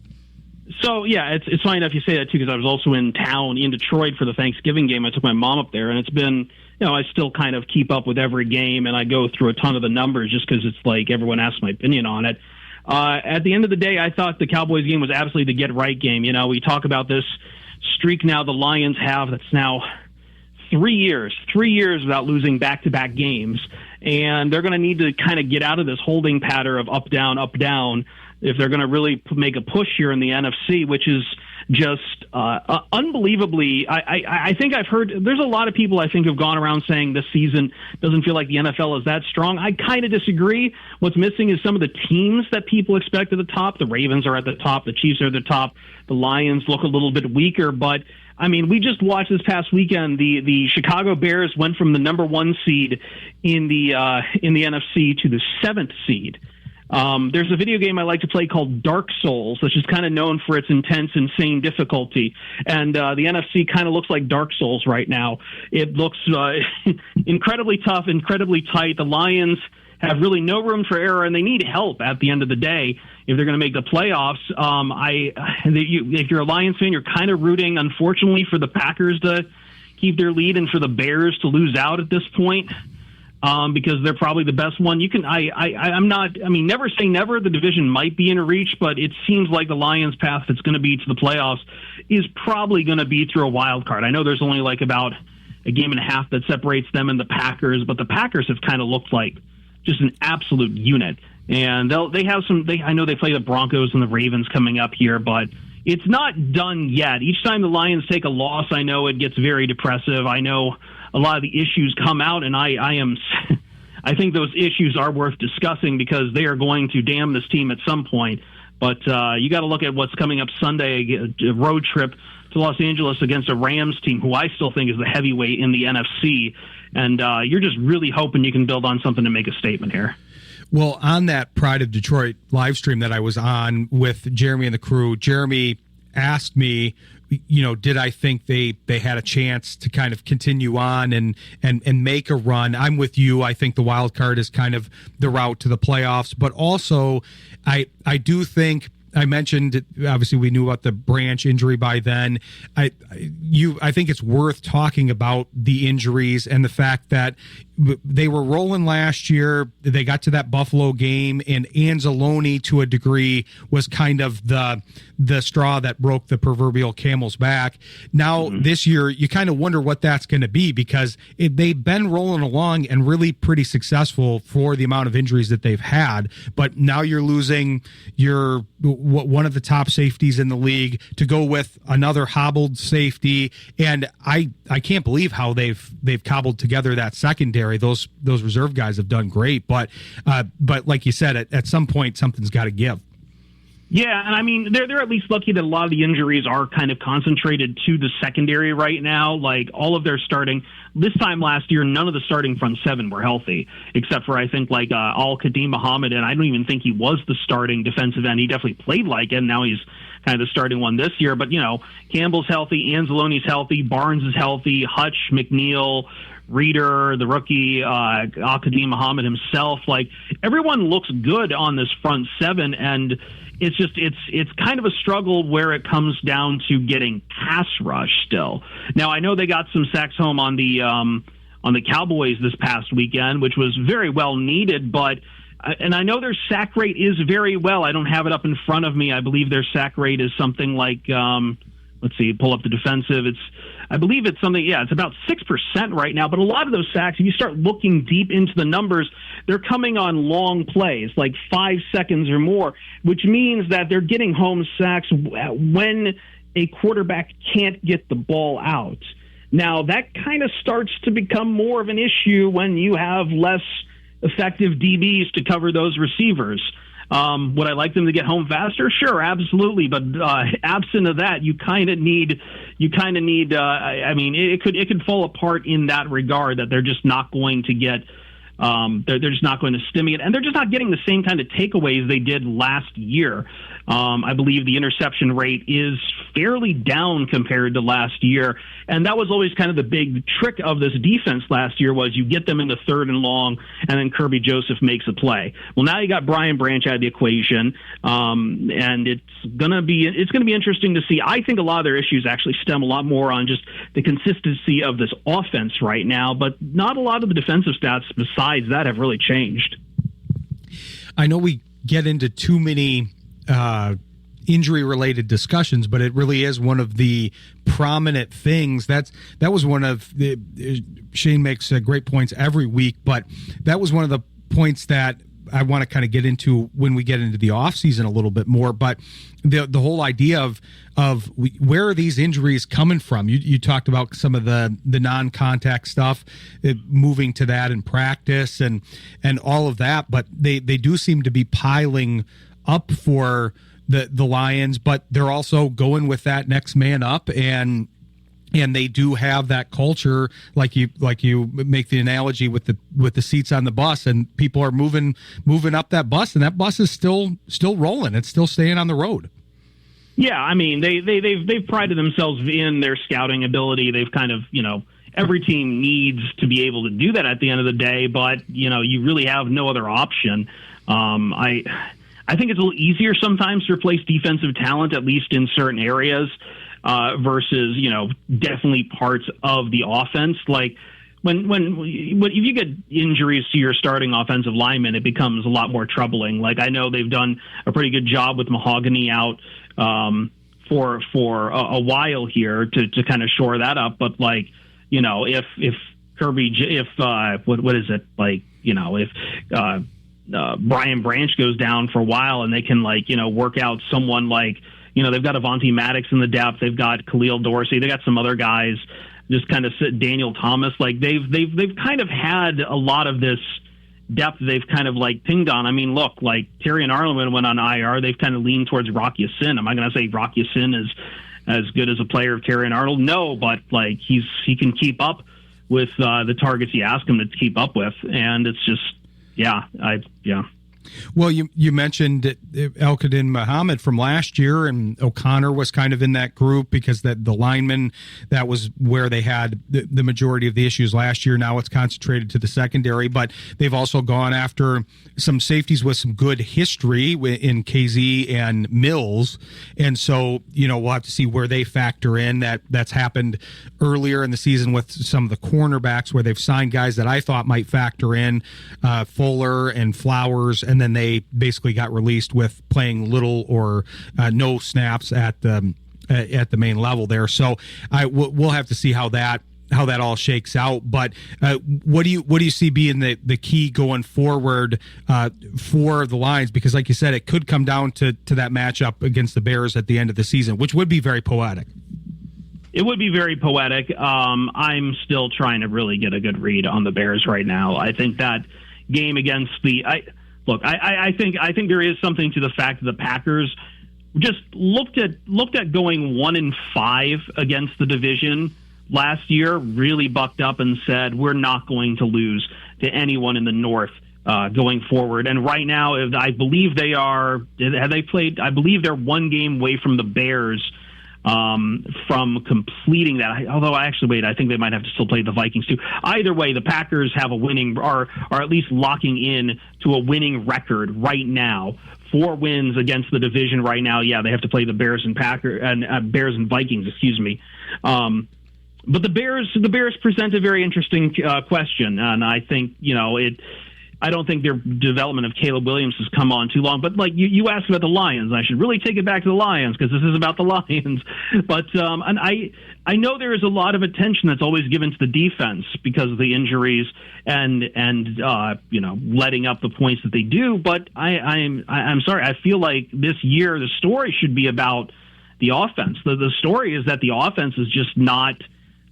So yeah, it's funny enough you say that too, because I was also in town in Detroit for the Thanksgiving game. I took my mom up there, and it's been, I still kind of keep up with every game, and I go through a ton of the numbers just because it's like everyone asks my opinion on it. At the end of the day, I thought the Cowboys game was absolutely the get right game. We talk about this streak now the Lions have that's now 3 years without losing back-to-back games, and they're going to need to kind of get out of this holding pattern of up down if they're going to really make a push here in the NFC, which is just unbelievably. I think I've heard there's a lot of people I think have gone around saying this season doesn't feel like the NFL is that strong. I kind of disagree. What's missing is some of the teams that people expect at the top. The Ravens are at the top. The Chiefs are at the top. The Lions look a little bit weaker, but I mean, we just watched this past weekend. The Chicago Bears went from the number 1 seed in the NFC to the 7th seed. There's a video game I like to play called Dark Souls, which is kind of known for its intense, insane difficulty. And the NFC kind of looks like Dark Souls right now. It looks incredibly tough, incredibly tight. The Lions have really no room for error, and they need help at the end of the day if they're going to make the playoffs. If you're a Lions fan, you're kind of rooting, unfortunately, for the Packers to keep their lead and for the Bears to lose out at this point. Because they're probably the best one. Never say never. The division might be in reach, but it seems like the Lions' path that's going to be to the playoffs is probably going to be through a wild card. I know there's only about a game and a half that separates them and the Packers, but the Packers have kind of looked like just an absolute unit. And they have some. I know they play the Broncos and the Ravens coming up here, but it's not done yet. Each time the Lions take a loss, I know it gets very depressive. I know a lot of the issues come out, and I think those issues are worth discussing because they are going to damn this team at some point. But you got to look at what's coming up Sunday, a road trip to Los Angeles against a Rams team who I still think is the heavyweight in the NFC. And you're just really hoping you can build on something to make a statement here. Well, on that Pride of Detroit live stream that I was on with Jeremy and the crew, Jeremy asked me, did I think they had a chance to kind of continue on and make a run? I'm with you. I think the wild card is kind of the route to the playoffs, but also I do think, I mentioned, obviously we knew about the Branch injury by then. I think it's worth talking about the injuries and the fact that they were rolling last year. They got to that Buffalo game, and Anzalone, to a degree, was kind of the straw that broke the proverbial camel's back. Now, this year, you kind of wonder what that's going to be because they've been rolling along and really pretty successful for the amount of injuries that they've had. But now you're losing one of the top safeties in the league to go with another hobbled safety, and I can't believe how they've cobbled together that secondary. Those reserve guys have done great, but like you said, at some point something's got to give. Yeah, and I mean, they're at least lucky that a lot of the injuries are kind of concentrated to the secondary right now. Like, all of their starting, this time last year, none of the starting front seven were healthy, except for, I think, Al-Qadim Muhammad, and I don't even think he was the starting defensive end. He definitely played like it, and now he's kind of the starting one this year. But, Campbell's healthy, Anzalone's healthy, Barnes is healthy, Hutch, McNeil, Reeder, the rookie, Al-Qadim Muhammad himself. Like, everyone looks good on this front seven, and it's just it's kind of a struggle where it comes down to getting pass rush still. Now, I know they got some sacks home on the Cowboys this past weekend, which was very well needed, but and I know their sack rate is very well. I don't have it up in front of me. I believe their sack rate is something like let's see, pull up the defensive. I believe it's something, it's about 6% right now. But a lot of those sacks, if you start looking deep into the numbers, they're coming on long plays, like 5 seconds or more, which means that they're getting home sacks when a quarterback can't get the ball out. Now, that kind of starts to become more of an issue when you have less effective DBs to cover those receivers. Would I like them to get home faster? Sure, absolutely. But absent of that, you kind of need. I mean, it could fall apart in that regard that they're just not going to get. They're just not going to stimulate, and they're just not getting the same kind of takeaways they did last year. I believe the interception rate is fairly down compared to last year, and that was always kind of the big trick of this defense last year was you get them in the 3rd and long, and then Kirby Joseph makes a play. Well, now you got Brian Branch out of the equation, and it's gonna be interesting to see. I think a lot of their issues actually stem a lot more on just the consistency of this offense right now, but not a lot of the defensive stats besides that have really changed. I know we get into too many injury-related discussions, but it really is one of the prominent things. That was one of the Shayne makes great points every week, but that was one of the points that I want to kind of get into when we get into the offseason a little bit more. But the whole idea of where are these injuries coming from? You talked about some of the non-contact stuff, moving to that in practice and all of that, but they do seem to be piling up for the Lions, but they're also going with that next man up, and they do have that culture, like you make the analogy with the seats on the bus, and people are moving up that bus, and that bus is still rolling. It's still staying on the road. Yeah, I mean they've prided themselves in their scouting ability. They've kind of every team needs to be able to do that at the end of the day, but you really have no other option. I think it's a little easier sometimes to replace defensive talent, at least in certain areas, versus, definitely parts of the offense. Like when if you get injuries to your starting offensive lineman, it becomes a lot more troubling. Like, I know they've done a pretty good job with Mahogany out for a while here to kind of shore that up. But if Kirby, what is it, if Brian Branch goes down for a while, and they can work out someone like they've got Avonte Maddox in the depth. They've got Khalil Dorsey. They got some other guys, just kind of Daniel Thomas. Like they've kind of had a lot of this depth they've kind of like pinged on. I mean, look, like Terry and Arlen went on IR. They've kind of leaned towards Rock Ya-Sin. Am I going to say Rock Ya-Sin is as good as a player of Terry and Arnold? No, but like he can keep up with the targets you ask him to keep up with, and it's just yeah. Well, you mentioned Elkadim Muhammad from last year, and O'Connor was kind of in that group because the lineman, that was where they had the majority of the issues last year. Now it's concentrated to the secondary, but they've also gone after some safeties with some good history in KZ and Mills, and so we'll have to see where they factor in. That's happened earlier in the season with some of the cornerbacks where they've signed guys that I thought might factor in, Fuller and Flowers, and then they basically got released with playing little or no snaps at the main level there. So we'll have to see how that all shakes out. But what do you see being the key going forward for the Lions? Because like you said, it could come down to that matchup against the Bears at the end of the season, which would be very poetic. It would be very poetic. I'm still trying to really get a good read on the Bears right now. I think that game against I think there is something to the fact that the Packers just looked at going 1-5 against the division last year, really bucked up and said, we're not going to lose to anyone in the North going forward. And right now, I believe they're one game away from the Bears from completing that. Although I think they might have to still play the Vikings too. Either way, the Packers have a winning, are at least locking in to a winning record right now. 4 wins against the division right now. Yeah, they have to play the Bears and Bears and Vikings. Excuse me. But the Bears present a very interesting question, and I think I don't think their development of Caleb Williams has come on too long. But like you asked about the Lions, I should really take it back to the Lions because this is about the Lions. But and I know there is a lot of attention that's always given to the defense because of the injuries and letting up the points that they do. But I'm sorry, I feel like this year the story should be about the offense. The story is that the offense is just not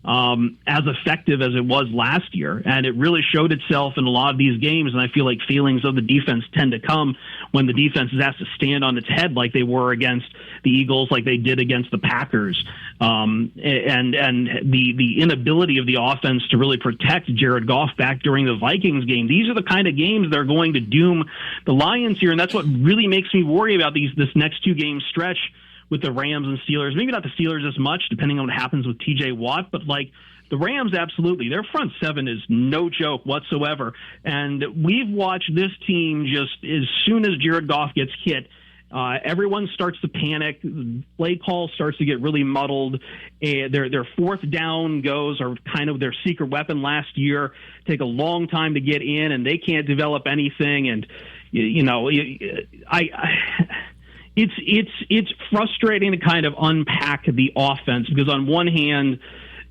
as effective as it was last year, and it really showed itself in a lot of these games. And I feel like feelings of the defense tend to come when the defense is asked to stand on its head, like they were against the Eagles, like they did against the Packers, and the inability of the offense to really protect Jared Goff back during the Vikings game. These are the kind of games that are going to doom the Lions here, and that's what really makes me worry about this next 2-game stretch with the Rams and Steelers. Maybe not the Steelers as much, depending on what happens with TJ Watt, but like the Rams, absolutely. Their front seven is no joke whatsoever. And we've watched this team just as soon as Jared Goff gets hit, everyone starts to panic. Play call starts to get really muddled. Their fourth down goes are kind of their secret weapon last year. Take a long time to get in, and they can't develop anything. And It's frustrating to kind of unpack the offense because on one hand,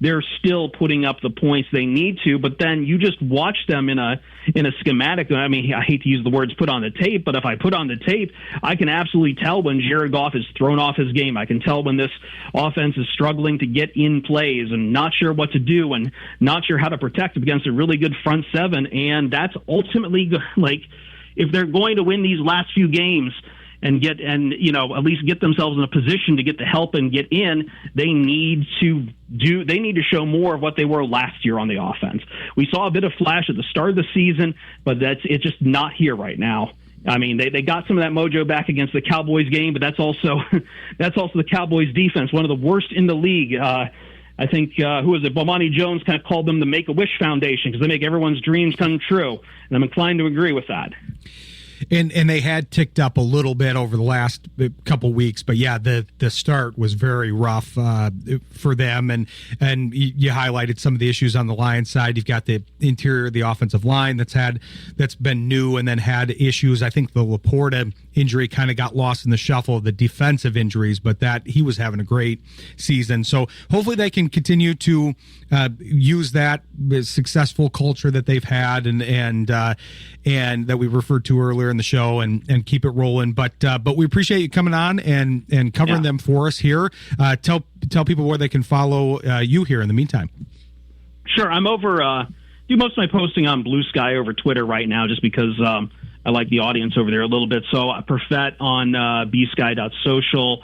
they're still putting up the points they need to, but then you just watch them in a schematic. I mean, I hate to use the words put on the tape, but if I put on the tape, I can absolutely tell when Jared Goff is thrown off his game. I can tell when this offense is struggling to get in plays and not sure what to do and not sure how to protect against a really good front seven. And that's ultimately like, if they're going to win these last few games and at least get themselves in a position to get the help and get in, they need to show more of what they were last year on the offense. We saw a bit of flash at the start of the season, but it's just not here right now. I mean, they got some of that mojo back against the Cowboys game, but that's also the Cowboys defense, one of the worst in the league. I think, who was it? Bomani Jones kind of called them the Make-A-Wish Foundation because they make everyone's dreams come true. And I'm inclined to agree with that. And they had ticked up a little bit over the last couple weeks, but yeah, the start was very rough for them. And you highlighted some of the issues on the Lions side. You've got the interior of the offensive line that's been new and then had issues. I think the Laporta injury kind of got lost in the shuffle of the defensive injuries, but that he was having a great season. So hopefully they can continue to use that successful culture that they've had and that we referred to earlier in the show and keep it rolling. But we appreciate you coming on and covering them for us here. Tell people where they can follow you here in the meantime. Sure. I'm over, do most of my posting on Blue Sky over Twitter right now just because I like the audience over there a little bit. So Perfett on bsky.social.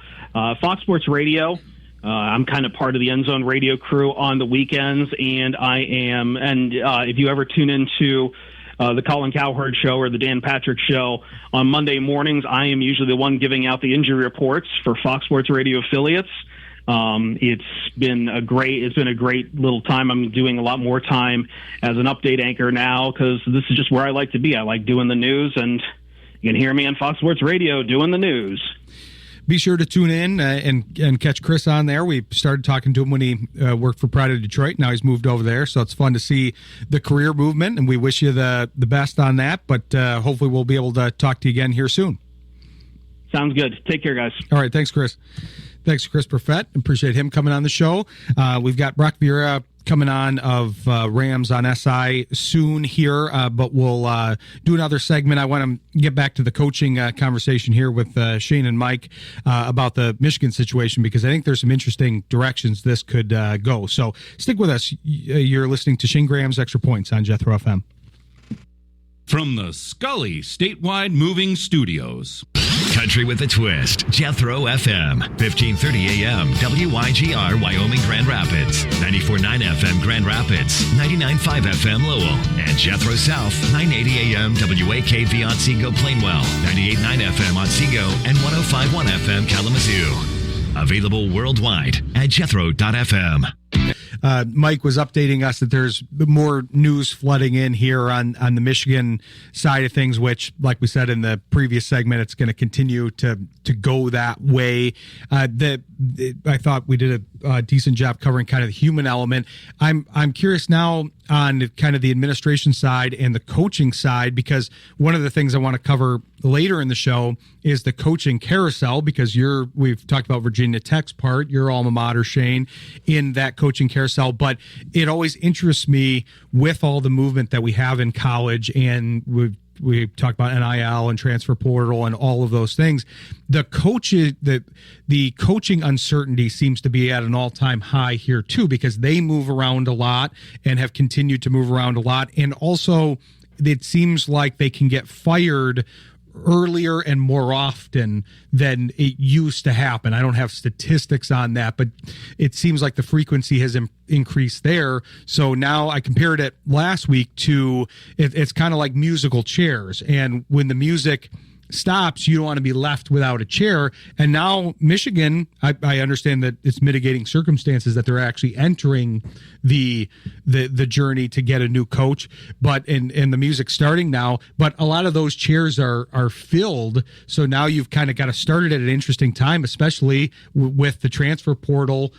Fox Sports Radio. I'm kind of part of the End Zone Radio crew on the weekends, and if you ever tune into the Colin Cowherd Show or the Dan Patrick Show on Monday mornings, I am usually the one giving out the injury reports for Fox Sports Radio affiliates. It's been a great little time. I'm doing a lot more time as an update anchor now because this is just where I like to be. I like doing the news, and you can hear me on Fox Sports Radio doing the news. Be sure to tune in and catch Chris on there. We started talking to him when he worked for Pride of Detroit. Now he's moved over there, so it's fun to see the career movement, and we wish you the best on that. But hopefully we'll be able to talk to you again here soon. Sounds good. Take care, guys. All right. Thanks, Chris. Thanks to Chris Perfett. Appreciate him coming on the show. We've got Brock Vierra coming on of Rams on SI soon here, but we'll do another segment. I want to get back to the coaching conversation here with Shayne and Mike about the Michigan situation, because I think there's some interesting directions this could go. So stick with us. You're listening to Shayne Graham's Extra Points on Jethro FM. From the Scully Statewide Moving Studios. Country with a Twist, Jethro FM, 1530 AM, WYGR, Wyoming, Grand Rapids, 94.9 FM, Grand Rapids, 99.5 FM, Lowell, and Jethro South, 980 AM, WAKV Otsego, Plainwell, 98.9 FM, Otsego, and 105.1 FM, Kalamazoo. Available worldwide at jethro.fm. Mike was updating us that there's more news flooding in here on the Michigan side of things, which, like we said in the previous segment, it's going to continue to go that way. I thought we did a decent job covering kind of the human element. I'm curious now on kind of the administration side and the coaching side, because one of the things I want to cover later in the show is the coaching carousel, because we've talked about Virginia Tech's part, your alma mater, Shayne, in that coaching carousel. But it always interests me with all the movement that we have in college, and we talked about NIL and transfer portal and all of those things. The coaching uncertainty seems to be at an all-time high here too, because they move around a lot and have continued to move around a lot. And also it seems like they can get fired earlier and more often than it used to happen. I don't have statistics on that, but it seems like the frequency has increased there. So now I compared it last week to it's kind of like musical chairs, and when the music stops, you don't want to be left without a chair. And now Michigan, I understand that it's mitigating circumstances that they're actually entering the journey to get a new coach, but in the music starting now, but a lot of those chairs are filled. So now you've kind of got to start it at an interesting time, especially with the transfer portal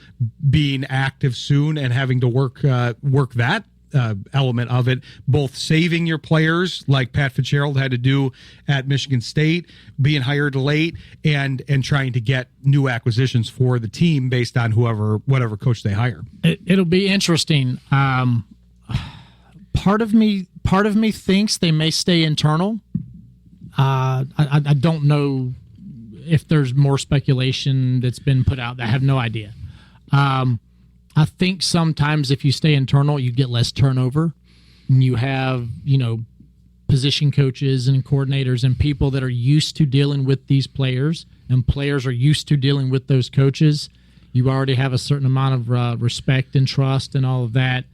being active soon and having to work that element of it, both saving your players like Pat Fitzgerald had to do at Michigan State, being hired late, and trying to get new acquisitions for the team based on whatever coach they hire. It'll be interesting. Part of me thinks they may stay internal. I don't know if there's more speculation that's been put out. I have no idea. I think sometimes if you stay internal, you get less turnover. And you have, position coaches and coordinators and people that are used to dealing with these players, and players are used to dealing with those coaches. You already have a certain amount of respect and trust and all of that.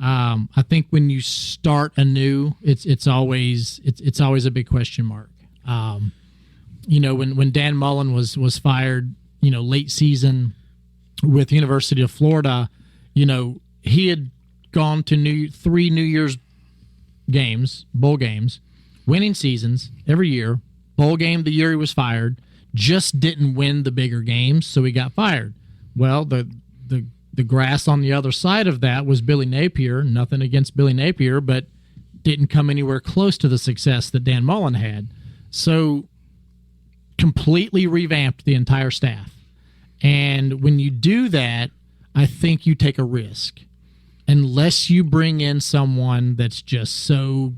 I think when you start anew, it's always a big question mark. When Dan Mullen was fired, late season with University of Florida, he had gone to 3 New Year's games, bowl games, winning seasons every year. Bowl game the year he was fired, just didn't win the bigger games, so he got fired. Well, the grass on the other side of that was Billy Napier. Nothing against Billy Napier, but didn't come anywhere close to the success that Dan Mullen had. So completely revamped the entire staff. And when you do that, I think you take a risk. Unless you bring in someone that's just so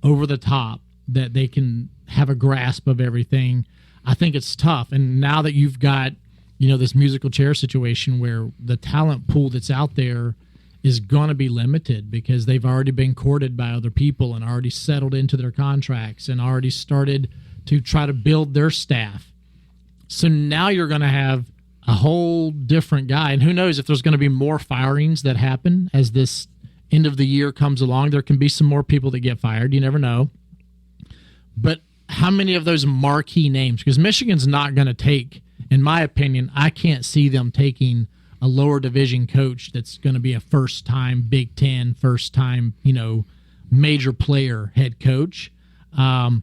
over the top that they can have a grasp of everything. I think it's tough. And now that you've got, this musical chair situation where the talent pool that's out there is going to be limited because they've already been courted by other people and already settled into their contracts and already started to try to build their staff. So now you're going to have a whole different guy. And who knows if there's going to be more firings that happen as this end of the year comes along. There can be some more people that get fired. You never know. But how many of those marquee names? Because Michigan's not going to take, in my opinion, I can't see them taking a lower division coach that's going to be a first-time Big Ten, first-time, major player head coach. I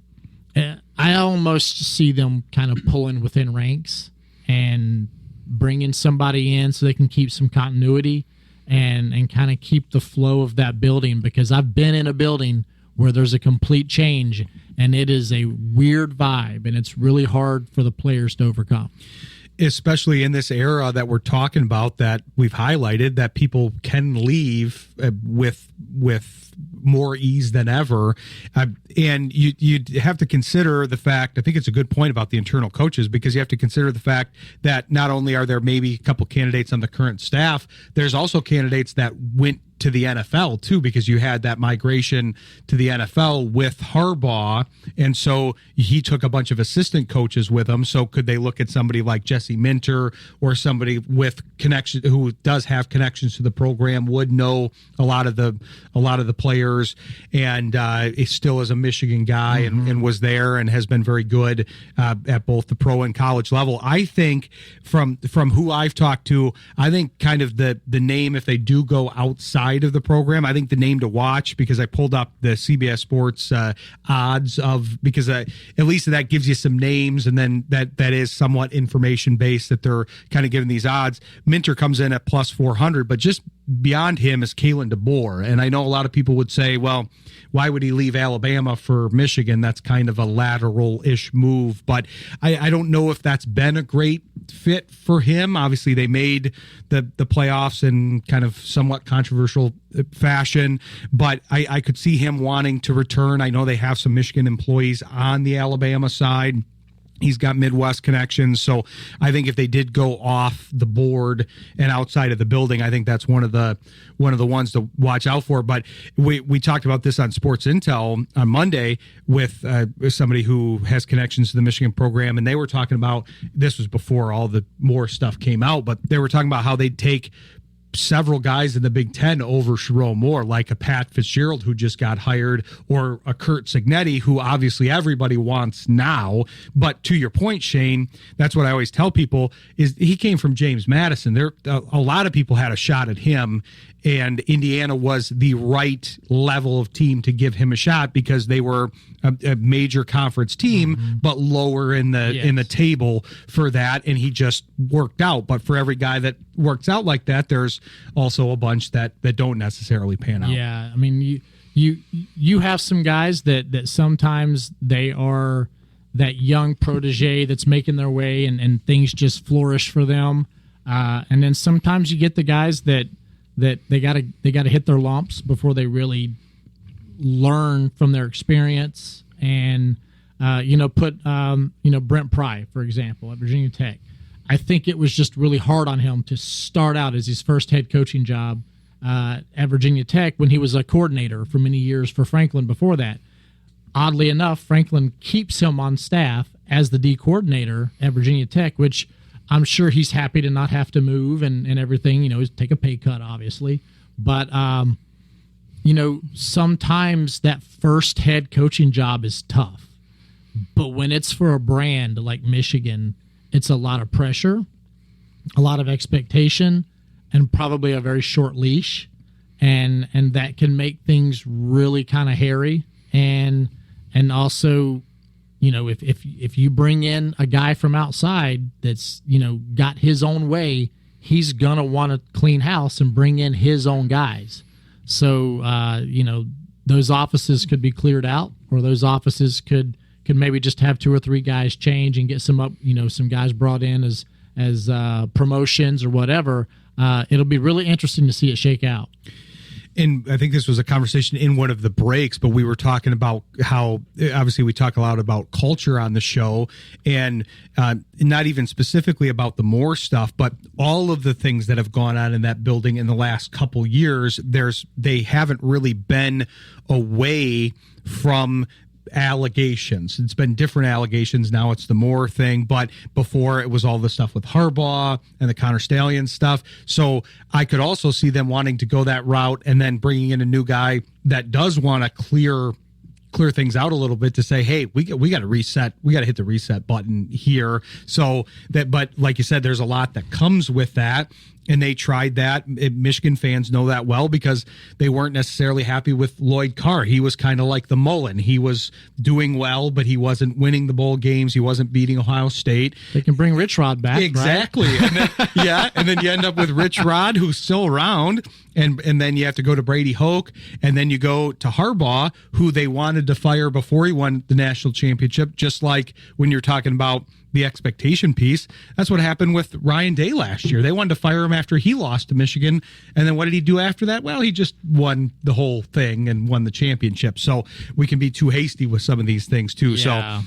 almost see them kind of pulling within ranks and bringing somebody in so they can keep some continuity and kind of keep the flow of that building, because I've been in a building where there's a complete change and it is a weird vibe and it's really hard for the players to overcome. Especially in this era that we're talking about, that we've highlighted, that people can leave with more ease than ever. And you have to consider the fact, I think it's a good point about the internal coaches, because you have to consider the fact that not only are there maybe a couple candidates on the current staff, there's also candidates that went to the NFL too, because you had that migration to the NFL with Harbaugh, and so he took a bunch of assistant coaches with him. So could they look at somebody like Jesse Minter or somebody with connection, who does have connections to the program, would know a lot of the players, and he still is a Michigan guy and was there and has been very good at both the pro and college level. I think from who I've talked to, I think kind of the name, if they do go outside of the program, I think the name to watch, because I pulled up the CBS Sports odds because at least that gives you some names, and then that is somewhat information based that they're kind of giving these odds. Minter comes in at plus 400, but just beyond him is Kalen DeBoer. And I know a lot of people would say, well, why would he leave Alabama for Michigan? That's kind of a lateral-ish move. But I don't know if that's been a great fit for him. Obviously, they made the playoffs in kind of somewhat controversial fashion, but I could see him wanting to return. I know they have some Michigan employees on the Alabama side. He's got Midwest connections, so I think if they did go off the board and outside of the building, I think that's one of the ones to watch out for. But we talked about this on Sports Intel on Monday with somebody who has connections to the Michigan program, and they were talking about, this was before all the more stuff came out, but they were talking about how they'd take several guys in the Big Ten over Sherrone Moore, like a Pat Fitzgerald who just got hired, or a Kurt Cignetti, who obviously everybody wants now. But to your point, Shane, that's what I always tell people, is he came from James Madison. A lot of people had a shot at him, and Indiana was the right level of team to give him a shot because they were a major conference team, but lower in the table for that, and he just worked out. But for every guy that works out like that, there's also a bunch that don't necessarily pan out. Yeah, I mean, you have some guys that sometimes they are that young protege that's making their way and things just flourish for them, and then sometimes you get the guys that they gotta hit their lumps before they really learn from their experience. And put Brent Pry, for example, at Virginia Tech. I think it was just really hard on him to start out as his first head coaching job at Virginia Tech, when he was a coordinator for many years for Franklin before that. Oddly enough, Franklin keeps him on staff as the D coordinator at Virginia Tech, which I'm sure he's happy to not have to move and everything, take a pay cut, obviously. But, sometimes that first head coaching job is tough. But when it's for a brand like Michigan, it's a lot of pressure, a lot of expectation, and probably a very short leash. And that can make things really kind of hairy. And also, if you bring in a guy from outside that's, got his own way, he's going to want to clean house and bring in his own guys. So, those offices could be cleared out, or those offices could maybe just have 2 or 3 guys change and get some guys brought in as promotions or whatever. It'll be really interesting to see it shake out. and I think this was a conversation in one of the breaks, but we were talking about how obviously we talk a lot about culture on the show, and not even specifically about the Moore stuff, but all of the things that have gone on in that building in the last couple years. They haven't really been away from allegations. It's been different allegations. Now it's the Moore thing, but before it was all the stuff with Harbaugh and the Connor Stallion stuff. So I could also see them wanting to go that route and then bringing in a new guy that does want to clear things out a little bit to say, hey, we got to reset. We got to hit the reset button here. So that, but like you said, there's a lot that comes with that. And they tried that. Michigan fans know that well because they weren't necessarily happy with Lloyd Carr. He was kind of like the Mullen. He was doing well, but he wasn't winning the bowl games. He wasn't beating Ohio State. They can bring Rich Rod back, exactly. Right? And then you end up with Rich Rod, who's still around, and then you have to go to Brady Hoke, and then you go to Harbaugh, who they wanted to fire before he won the national championship, just like when you're talking about the expectation piece. That's what happened with Ryan Day last year. They wanted to fire him after he lost to Michigan. And then what did he do after that? Well, he just won the whole thing and won the championship. So we can be too hasty with some of these things too.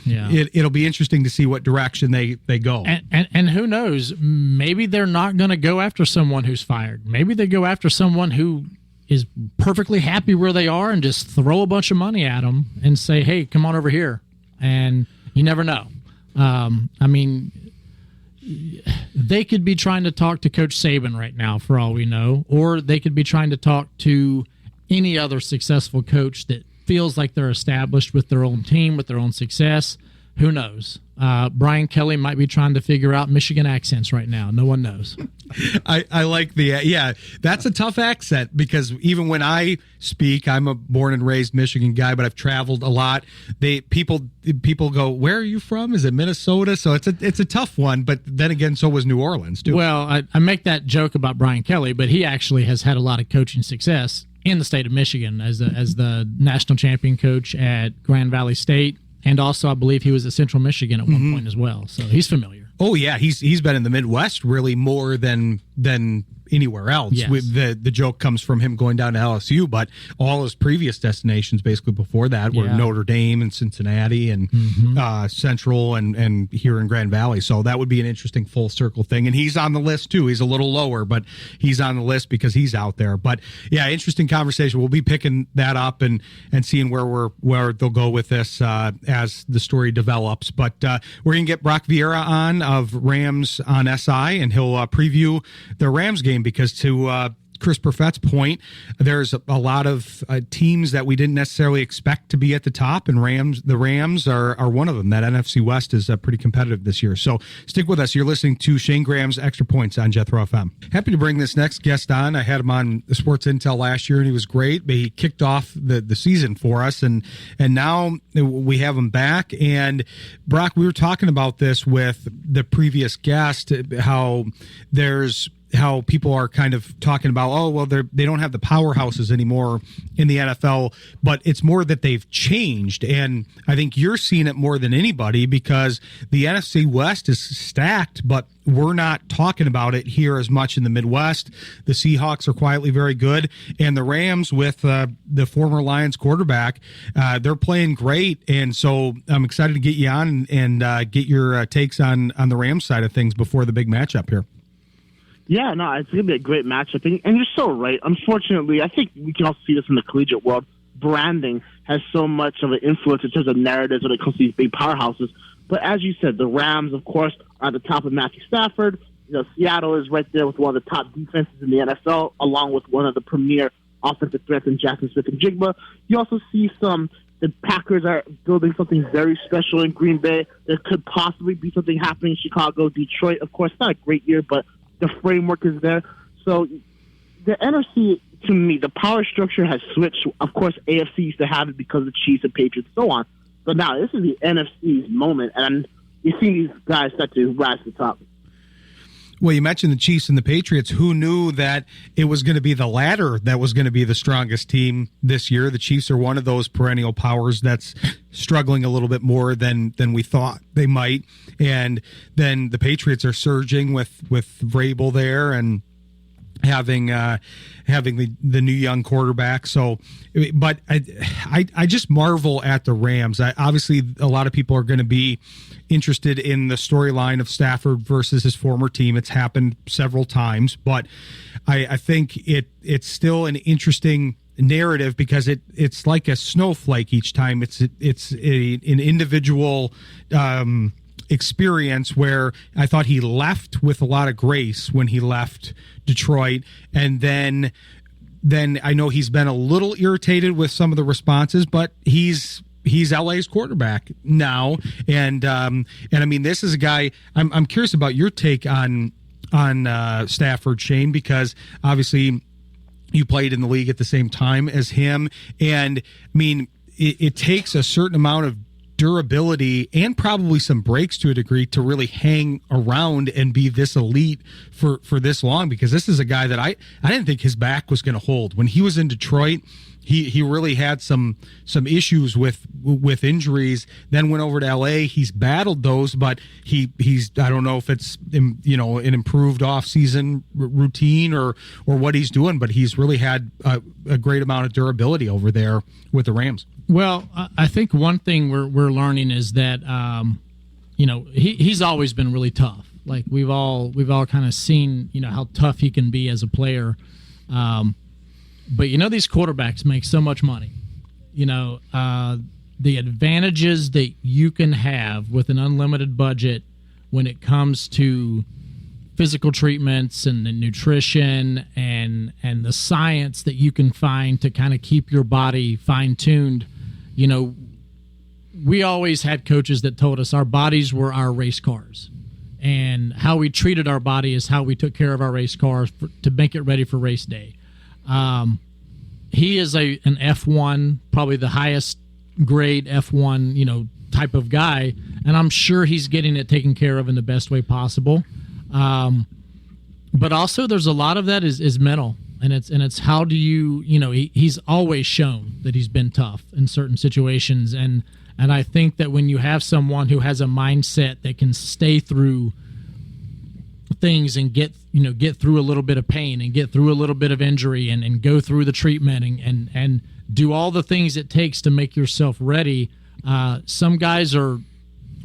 It'll be interesting to see what direction they go. And who knows, maybe they're not going to go after someone who's fired. Maybe they go after someone who is perfectly happy where they are and just throw a bunch of money at them and say, hey, come on over here. And you never know. I mean, they could be trying to talk to Coach Saban right now, for all we know, or they could be trying to talk to any other successful coach that feels like they're established with their own team, with their own success. Who knows? Brian Kelly might be trying to figure out Michigan accents right now. No one knows. I like that's a tough accent because even when I speak, I'm a born and raised Michigan guy, but I've traveled a lot. People go, where are you from? Is it Minnesota? So it's a tough one, but then again, so was New Orleans too. Well, I make that joke about Brian Kelly, but he actually has had a lot of coaching success in the state of Michigan as the national champion coach at Grand Valley State. And also, I believe he was at Central Michigan at one point as well. So he's familiar. Oh, yeah. He's been in the Midwest really more than anywhere else. Yes. The joke comes from him going down to LSU, but all his previous destinations basically before that were Notre Dame and Cincinnati and Central and here in Grand Valley. So that would be an interesting full circle thing. And he's on the list too. He's a little lower, but he's on the list because he's out there. But yeah, interesting conversation. We'll be picking that up and seeing where they'll go with this as the story develops. But we're going to get Brock Vierra on of Rams on SI, and he'll preview the Rams game because to Chris Perfett's point, there's a lot of teams that we didn't necessarily expect to be at the top, and the Rams are one of them. That NFC West is pretty competitive this year. So stick with us. You're listening to Shayne Graham's Extra Points on Jethro FM. Happy to bring this next guest on. I had him on the Sports Intel last year, and he was great. But he kicked off the season for us, and now we have him back. And Brock, we were talking about this with the previous guest, how people are kind of talking about, oh, well, they don't have the powerhouses anymore in the NFL, but it's more that they've changed. And I think you're seeing it more than anybody because the NFC West is stacked, but we're not talking about it here as much in the Midwest. The Seahawks are quietly very good, and the Rams with the former Lions quarterback, they're playing great. And so I'm excited to get you on and get your takes on the Rams side of things before the big matchup here. Yeah, no, it's going to be a great matchup. And you're so right. Unfortunately, I think we can also see this in the collegiate world. Branding has so much of an influence in terms of narratives when it comes to these big powerhouses. But as you said, the Rams, of course, are at the top of Matthew Stafford. Seattle is right there with one of the top defenses in the NFL, along with one of the premier offensive threats in Jackson Smith and Jigba. You also see the Packers are building something very special in Green Bay. There could possibly be something happening in Chicago, Detroit. Of course, not a great year, but the framework is there. So the NFC, to me, the power structure has switched. Of course, AFC used to have it because of the Chiefs and Patriots and so on. But now this is the NFC's moment, and you see these guys start to rise to the top. Well, you mentioned the Chiefs and the Patriots. Who knew that it was going to be the latter that was going to be the strongest team this year? The Chiefs are one of those perennial powers that's struggling a little bit more than we thought they might. And then the Patriots are surging with Vrabel there, and having the new young quarterback. So, but I just marvel at the Rams. Obviously, a lot of people are going to be interested in the storyline of Stafford versus his former team. It's happened several times, but I think it's still an interesting narrative because it's like a snowflake each time. It's an individual experience where I thought he left with a lot of grace when he left Detroit, and then I know he's been a little irritated with some of the responses, but he's LA's quarterback now, and I mean, this is a guy. I'm curious about your take on Stafford, Shayne, because obviously you played in the league at the same time as him, and I mean, it takes a certain amount of durability and probably some breaks to a degree to really hang around and be this elite for this long, because this is a guy that I didn't think his back was going to hold. When he was in Detroit, he really had some issues with injuries, then went over to LA. He's battled those, but he's I don't know if it's an improved offseason routine or what he's doing, but he's really had a great amount of durability over there with the Rams. Well, I think one thing we're learning is that he's always been really tough. Like we've all kind of seen how tough he can be as a player. But these quarterbacks make so much money. The advantages that you can have with an unlimited budget when it comes to physical treatments and the nutrition and the science that you can find to kind of keep your body fine-tuned. We always had coaches that told us our bodies were our race cars, and how we treated our body is how we took care of our race cars to make it ready for race day. He is an F1, probably the highest grade F1, type of guy, and I'm sure he's getting it taken care of in the best way possible. But also, there's a lot of that is mental, and it's how do you he's always shown that he's been tough in certain situations, and I think that when you have someone who has a mindset that can stay through things and get through a little bit of pain and get through a little bit of injury and go through the treatment and do all the things it takes to make yourself ready. Some guys are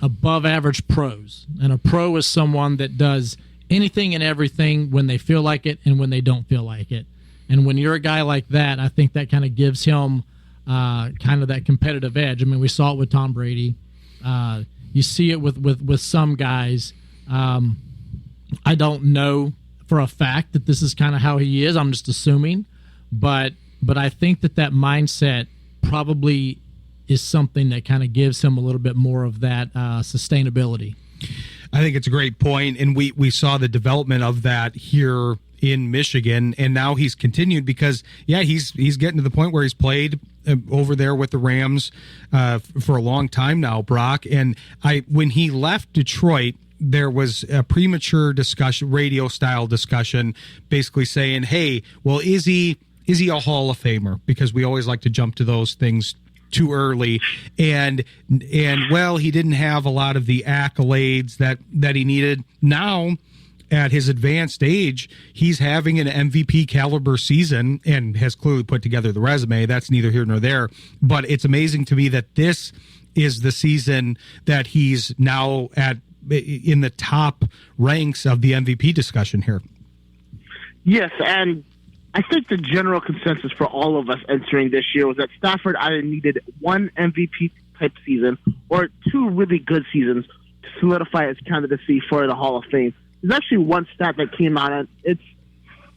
above average pros, and a pro is someone that does anything and everything when they feel like it and when they don't feel like it. And when you're a guy like that, I think that kind of gives him kind of that competitive edge. I mean, we saw it with Tom Brady. You see it with some guys. I don't know for a fact that this is kind of how he is. I'm just assuming, but I think that mindset probably is something that kind of gives him a little bit more of that sustainability. I think it's a great point, and we saw the development of that here in Michigan, and now he's continued because he's getting to the point where he's played over there with the Rams for a long time now, Brock. And when he left Detroit, there was a premature discussion, radio style discussion, basically saying, hey, well, is he a Hall of Famer? Because we always like to jump to those things too early, and well, he didn't have a lot of the accolades that he needed. Now, at his advanced age, he's having an MVP caliber season and has clearly put together the resume. That's neither here nor there, but it's amazing to me that this is the season that he's now in the top ranks of the MVP discussion here. Yes, and I think the general consensus for all of us entering this year was that Stafford either needed one MVP-type season or two really good seasons to solidify his candidacy for the Hall of Fame. There's actually one stat that came out, and it's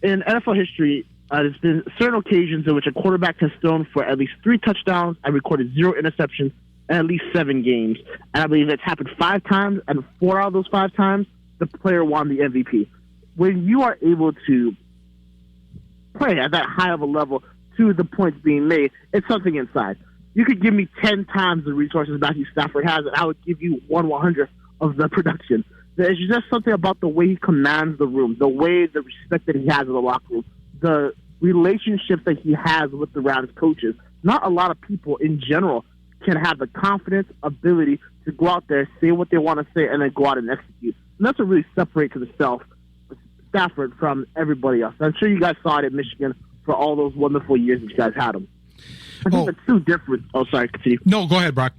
in NFL history. There's been certain occasions in which a quarterback has thrown for at least 3 touchdowns and recorded 0 interceptions in at least 7 games. And I believe it's happened 5 times, and 4 out of those 5 times, the player won the MVP. When you are able to play at that high of a level to the points being made, it's something inside. You could give me 10 times the resources Matthew Stafford has, and I would give you 1/100th of the production. There's just something about the way he commands the room, the respect that he has in the locker room, the relationship that he has with the Rams coaches. Not a lot of people in general can have the confidence, ability to go out there, say what they want to say, and then go out and execute. And that's what really separates himself Stafford from everybody else. I'm sure you guys saw it in Michigan for all those wonderful years that you guys had him. I think the true difference. Oh, sorry, continue. No, go ahead, Brock.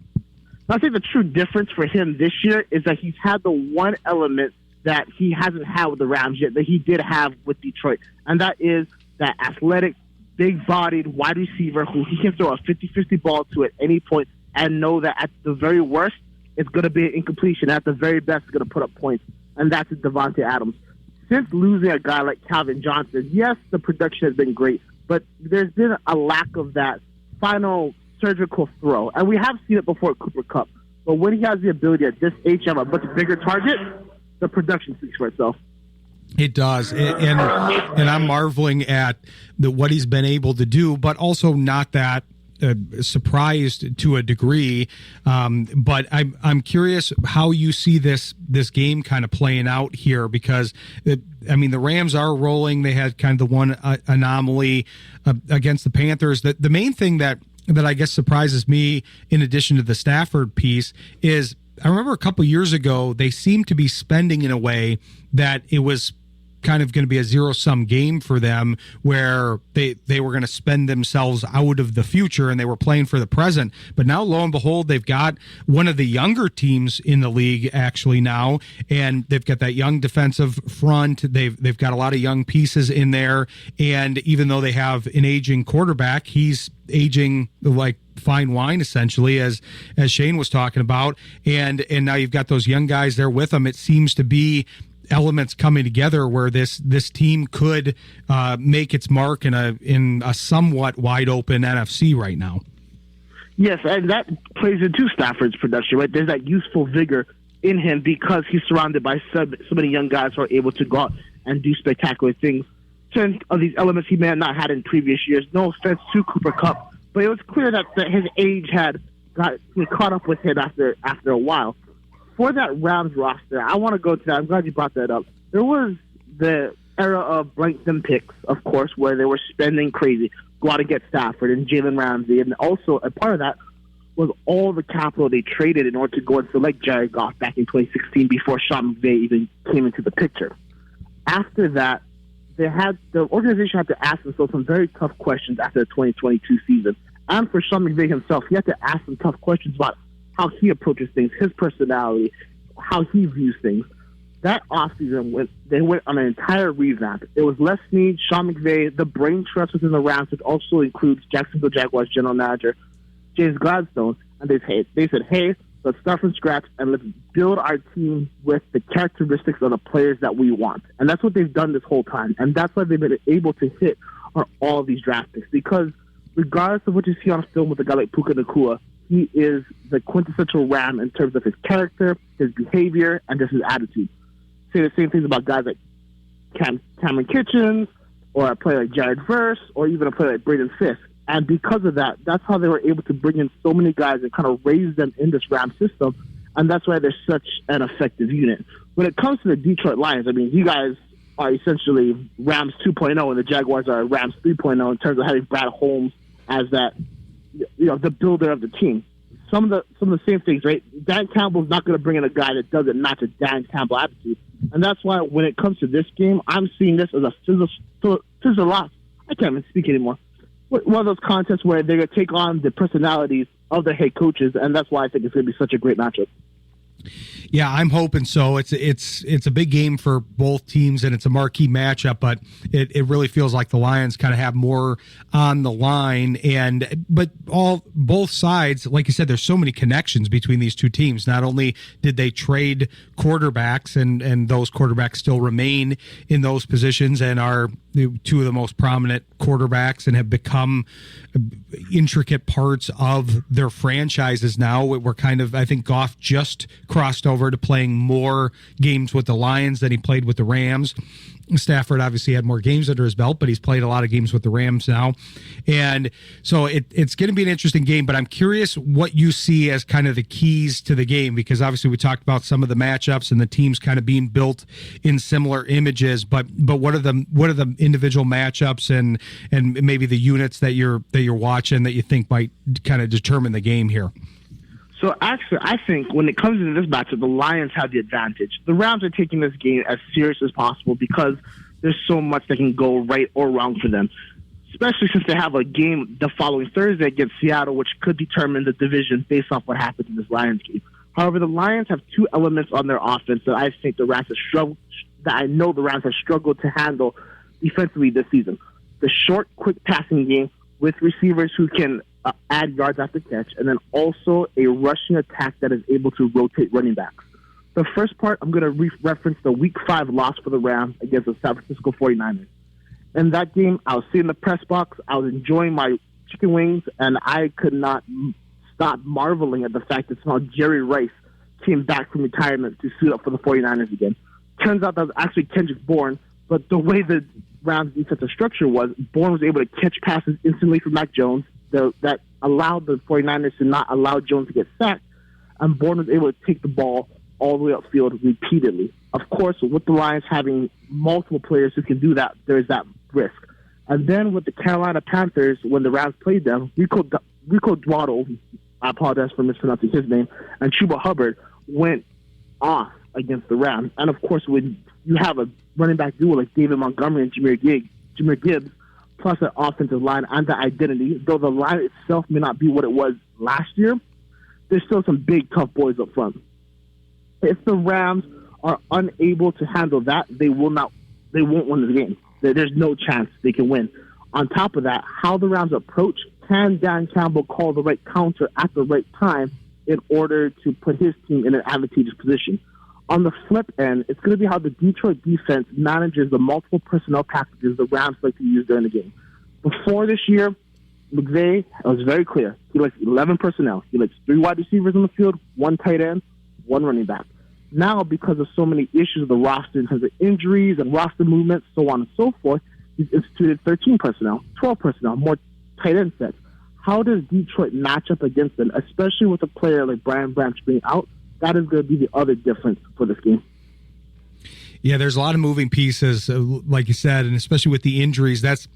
I think the true difference for him this year is that he's had the one element that he hasn't had with the Rams yet that he did have with Detroit, and that is that athletic, big-bodied wide receiver who he can throw a 50-50 ball to at any point and know that at the very worst, it's going to be an incompletion. At the very best, it's going to put up points, and that's Devontae Adams. Since losing a guy like Calvin Johnson, yes, the production has been great, but there's been a lack of that final surgical throw. And we have seen it before at Cooper Kupp. But when he has the ability at this age to have a much bigger target, the production speaks for itself. It does, and I'm marveling at what he's been able to do, but also not that surprised to a degree. But I'm curious how you see this game kind of playing out here, because the Rams are rolling. They had kind of the one anomaly against the Panthers. The main thing that I guess surprises me, in addition to the Stafford piece, is I remember a couple years ago they seemed to be spending in a way that it was kind of going to be a zero-sum game for them, where they were going to spend themselves out of the future and they were playing for the present. But now, lo and behold, they've got one of the younger teams in the league actually now, and they've got that young defensive front. They've got a lot of young pieces in there, and even though they have an aging quarterback, he's aging like fine wine, essentially, as Shayne was talking about, and now you've got those young guys there with them. It seems to be elements coming together where this team could make its mark in a somewhat wide open NFC right now. Yes, and that plays into Stafford's production, right? There's that youthful vigor in him because he's surrounded by so many young guys who are able to go out and do spectacular things. Some of these elements he may have not had in previous years. No offense to Cooper Kupp, but it was clear that his age had caught up with him after a while. For that Rams roster, I want to go to that. I'm glad you brought that up. There was the era of blank them picks, of course, where they were spending crazy, go out and get Stafford and Jalen Ramsey. And also, a part of that was all the capital they traded in order to go and select Jared Goff back in 2016 before Sean McVay even came into the picture. After that, the organization had to ask themselves some very tough questions after the 2022 season. And for Sean McVay himself, he had to ask some tough questions about how he approaches things, his personality, how he views things. That offseason, they went on an entire revamp. It was Les Snead, Sean McVay, the brain trust within the Rams, which also includes Jacksonville Jaguars general manager James Gladstone. And they said, hey, let's start from scratch and let's build our team with the characteristics of the players that we want. And that's what they've done this whole time. And that's why they've been able to hit on all of these draft picks. Because regardless of what you see on film with a guy like Puka Nacua, he is the quintessential Ram in terms of his character, his behavior, and just his attitude. Say the same things about guys like Cameron Kitchens, or a player like Jared Verse, or even a player like Braden Fisk. And because of that, that's how they were able to bring in so many guys and kind of raise them in this Ram system. And that's why they're such an effective unit. When it comes to the Detroit Lions, I mean, you guys are essentially Rams 2.0, and the Jaguars are Rams 3.0 in terms of having Brad Holmes as that, the builder of the team. Some of the same things, right? Dan Campbell's not going to bring in a guy that doesn't match a Dan Campbell attitude, and that's why when it comes to this game, I'm seeing this as a I can't even speak anymore. One of those contests where they're going to take on the personalities of the head coaches, and that's why I think it's going to be such a great matchup. Yeah, I'm hoping so. It's a big game for both teams, and it's a marquee matchup, but it really feels like the Lions kind of have more on the line. But both sides, like you said, there's so many connections between these two teams. Not only did they trade quarterbacks, and those quarterbacks still remain in those positions and are two of the most prominent quarterbacks and have become intricate parts of their franchises now. We're kind of, I think Goff just crossed over to playing more games with the Lions than he played with the Rams. Stafford obviously had more games under his belt, but he's played a lot of games with the Rams now. And so it's going to be an interesting game, but I'm curious what you see as kind of the keys to the game, because obviously we talked about some of the matchups and the teams kind of being built in similar images, but what are the individual matchups and maybe the units that you're watching that you think might kind of determine the game here? So actually, I think when it comes into this matchup, the Lions have the advantage. The Rams are taking this game as serious as possible because there's so much that can go right or wrong for them, especially since they have a game the following Thursday against Seattle, which could determine the division based off what happens in this Lions game. However, the Lions have two elements on their offense that I think the Rams have struggled, that I know the Rams have struggled to handle defensively this season. The short, quick passing game with receivers who can add yards after catch, and then also a rushing attack that is able to rotate running backs. The first part, I'm going to reference the Week 5 loss for the Rams against the San Francisco 49ers. In that game, I was sitting in the press box, I was enjoying my chicken wings, and I could not stop marveling at the fact that somehow Jerry Rice came back from retirement to suit up for the 49ers again. Turns out that was actually Kendrick Bourne, but the way the Rams' defensive structure was, Bourne was able to catch passes instantly from Mac Jones that allowed the 49ers to not allow Jones to get sacked, and Bourne was able to take the ball all the way upfield repeatedly. Of course, with the Lions having multiple players who can do that, there's that risk. And then with the Carolina Panthers, when the Rams played them, Rico Dwaddle, I apologize for mispronouncing his name, and Chuba Hubbard went off against the Rams. And of course, when you have a running back duo like David Montgomery and Jahmyr Gibbs, plus an offensive line and the identity, though the line itself may not be what it was last year, there's still some big, tough boys up front. If the Rams are unable to handle that, they won't win the game. There's no chance they can win. On top of that, how the Rams approach, can Dan Campbell call the right counter at the right time in order to put his team in an advantageous position? On the flip end, it's going to be how the Detroit defense manages the multiple personnel packages the Rams like to use during the game. Before this year, McVay was very clear. He likes 11 personnel. He likes 3 wide receivers on the field, 1 tight end, 1 running back. Now, because of so many issues with the roster in terms of injuries and roster movements, so on and so forth, he's instituted 13 personnel, 12 personnel, more tight end sets. How does Detroit match up against them, especially with a player like Brian Branch being out? That is going to be the other difference for this game. Yeah, there's a lot of moving pieces, like you said, and especially with the injuries. That's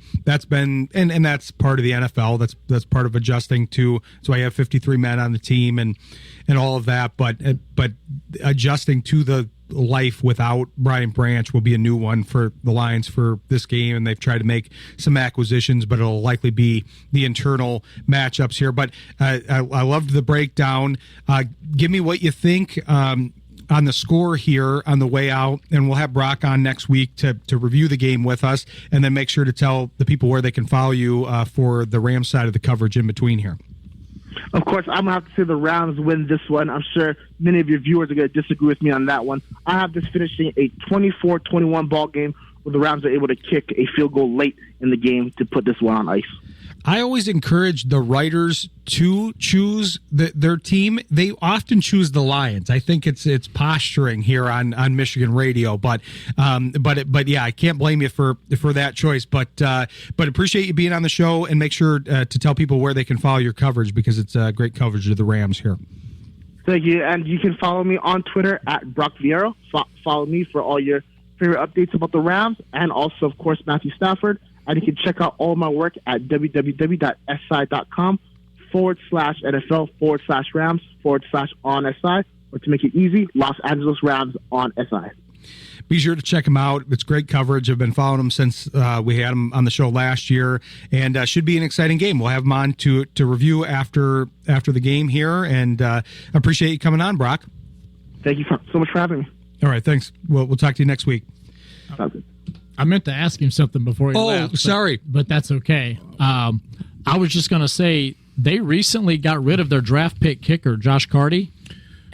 been and that's part of the NFL. That's part of adjusting to. So I have 53 men on the team and all of that. But adjusting to the life without Brian Branch will be a new one for the Lions for this game, and they've tried to make some acquisitions, but it'll likely be the internal matchups here. But I loved the breakdown. Give me what you think on the score here on the way out, and we'll have Brock on next week to review the game with us, and then make sure to tell the people where they can follow you for the Rams side of the coverage in between here. Of course, I'm going to have to say the Rams win this one. I'm sure many of your viewers are going to disagree with me on that one. I have this finishing a 24-21 ball game where the Rams are able to kick a field goal late in the game to put this one on ice. I always encourage the writers to choose their team. They often choose the Lions. I think it's posturing here on Michigan radio, but yeah, I can't blame you for that choice. But appreciate you being on the show, and make sure to tell people where they can follow your coverage, because it's great coverage of the Rams here. Thank you, and you can follow me on Twitter at Brock Vierra. Follow me for all your favorite updates about the Rams, and also, of course, Matthew Stafford. And you can check out all my work at www.si.com/NFL/Rams/on-SI, or to make it easy, Los Angeles Rams on SI. Be sure to check them out. It's great coverage. I've been following them since we had them on the show last year, and should be an exciting game. We'll have them on to review after the game here, and appreciate you coming on, Brock. Thank you so much for having me. All right, thanks. We'll talk to you next week. Sounds good. I meant to ask him something before he left. Oh, sorry. But that's okay. I was just going to say, they recently got rid of their draft pick kicker, Josh Carty,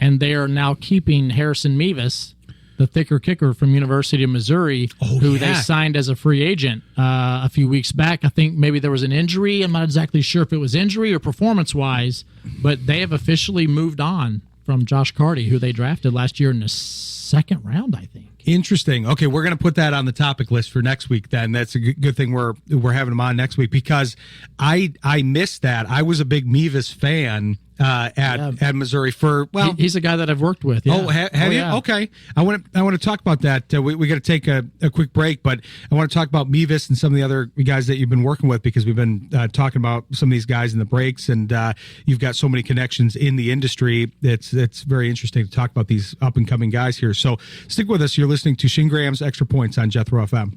and they are now keeping Harrison Mevis, the thicker kicker from University of Missouri, who they signed as a free agent a few weeks back. I think maybe there was an injury. I'm not exactly sure if it was injury or performance-wise, but they have officially moved on from Josh Carty, who they drafted last year in the second round, I think. Interesting. Okay, we're going to put that on the topic list for next week then. That's a good thing we're having him on next week, because I missed that. I was a big Mevis fan at Missouri for he's a guy that I've worked with. Yeah. Oh, have you? Yeah. Okay. I want to talk about that. We got to take a quick break, but I want to talk about Mevis and some of the other guys that you've been working with, because we've been talking about some of these guys in the breaks, and you've got so many connections in the industry. It's very interesting to talk about these up and coming guys here. So stick with us. You're listening to Shayne Graham's Extra Points on Jethro FM.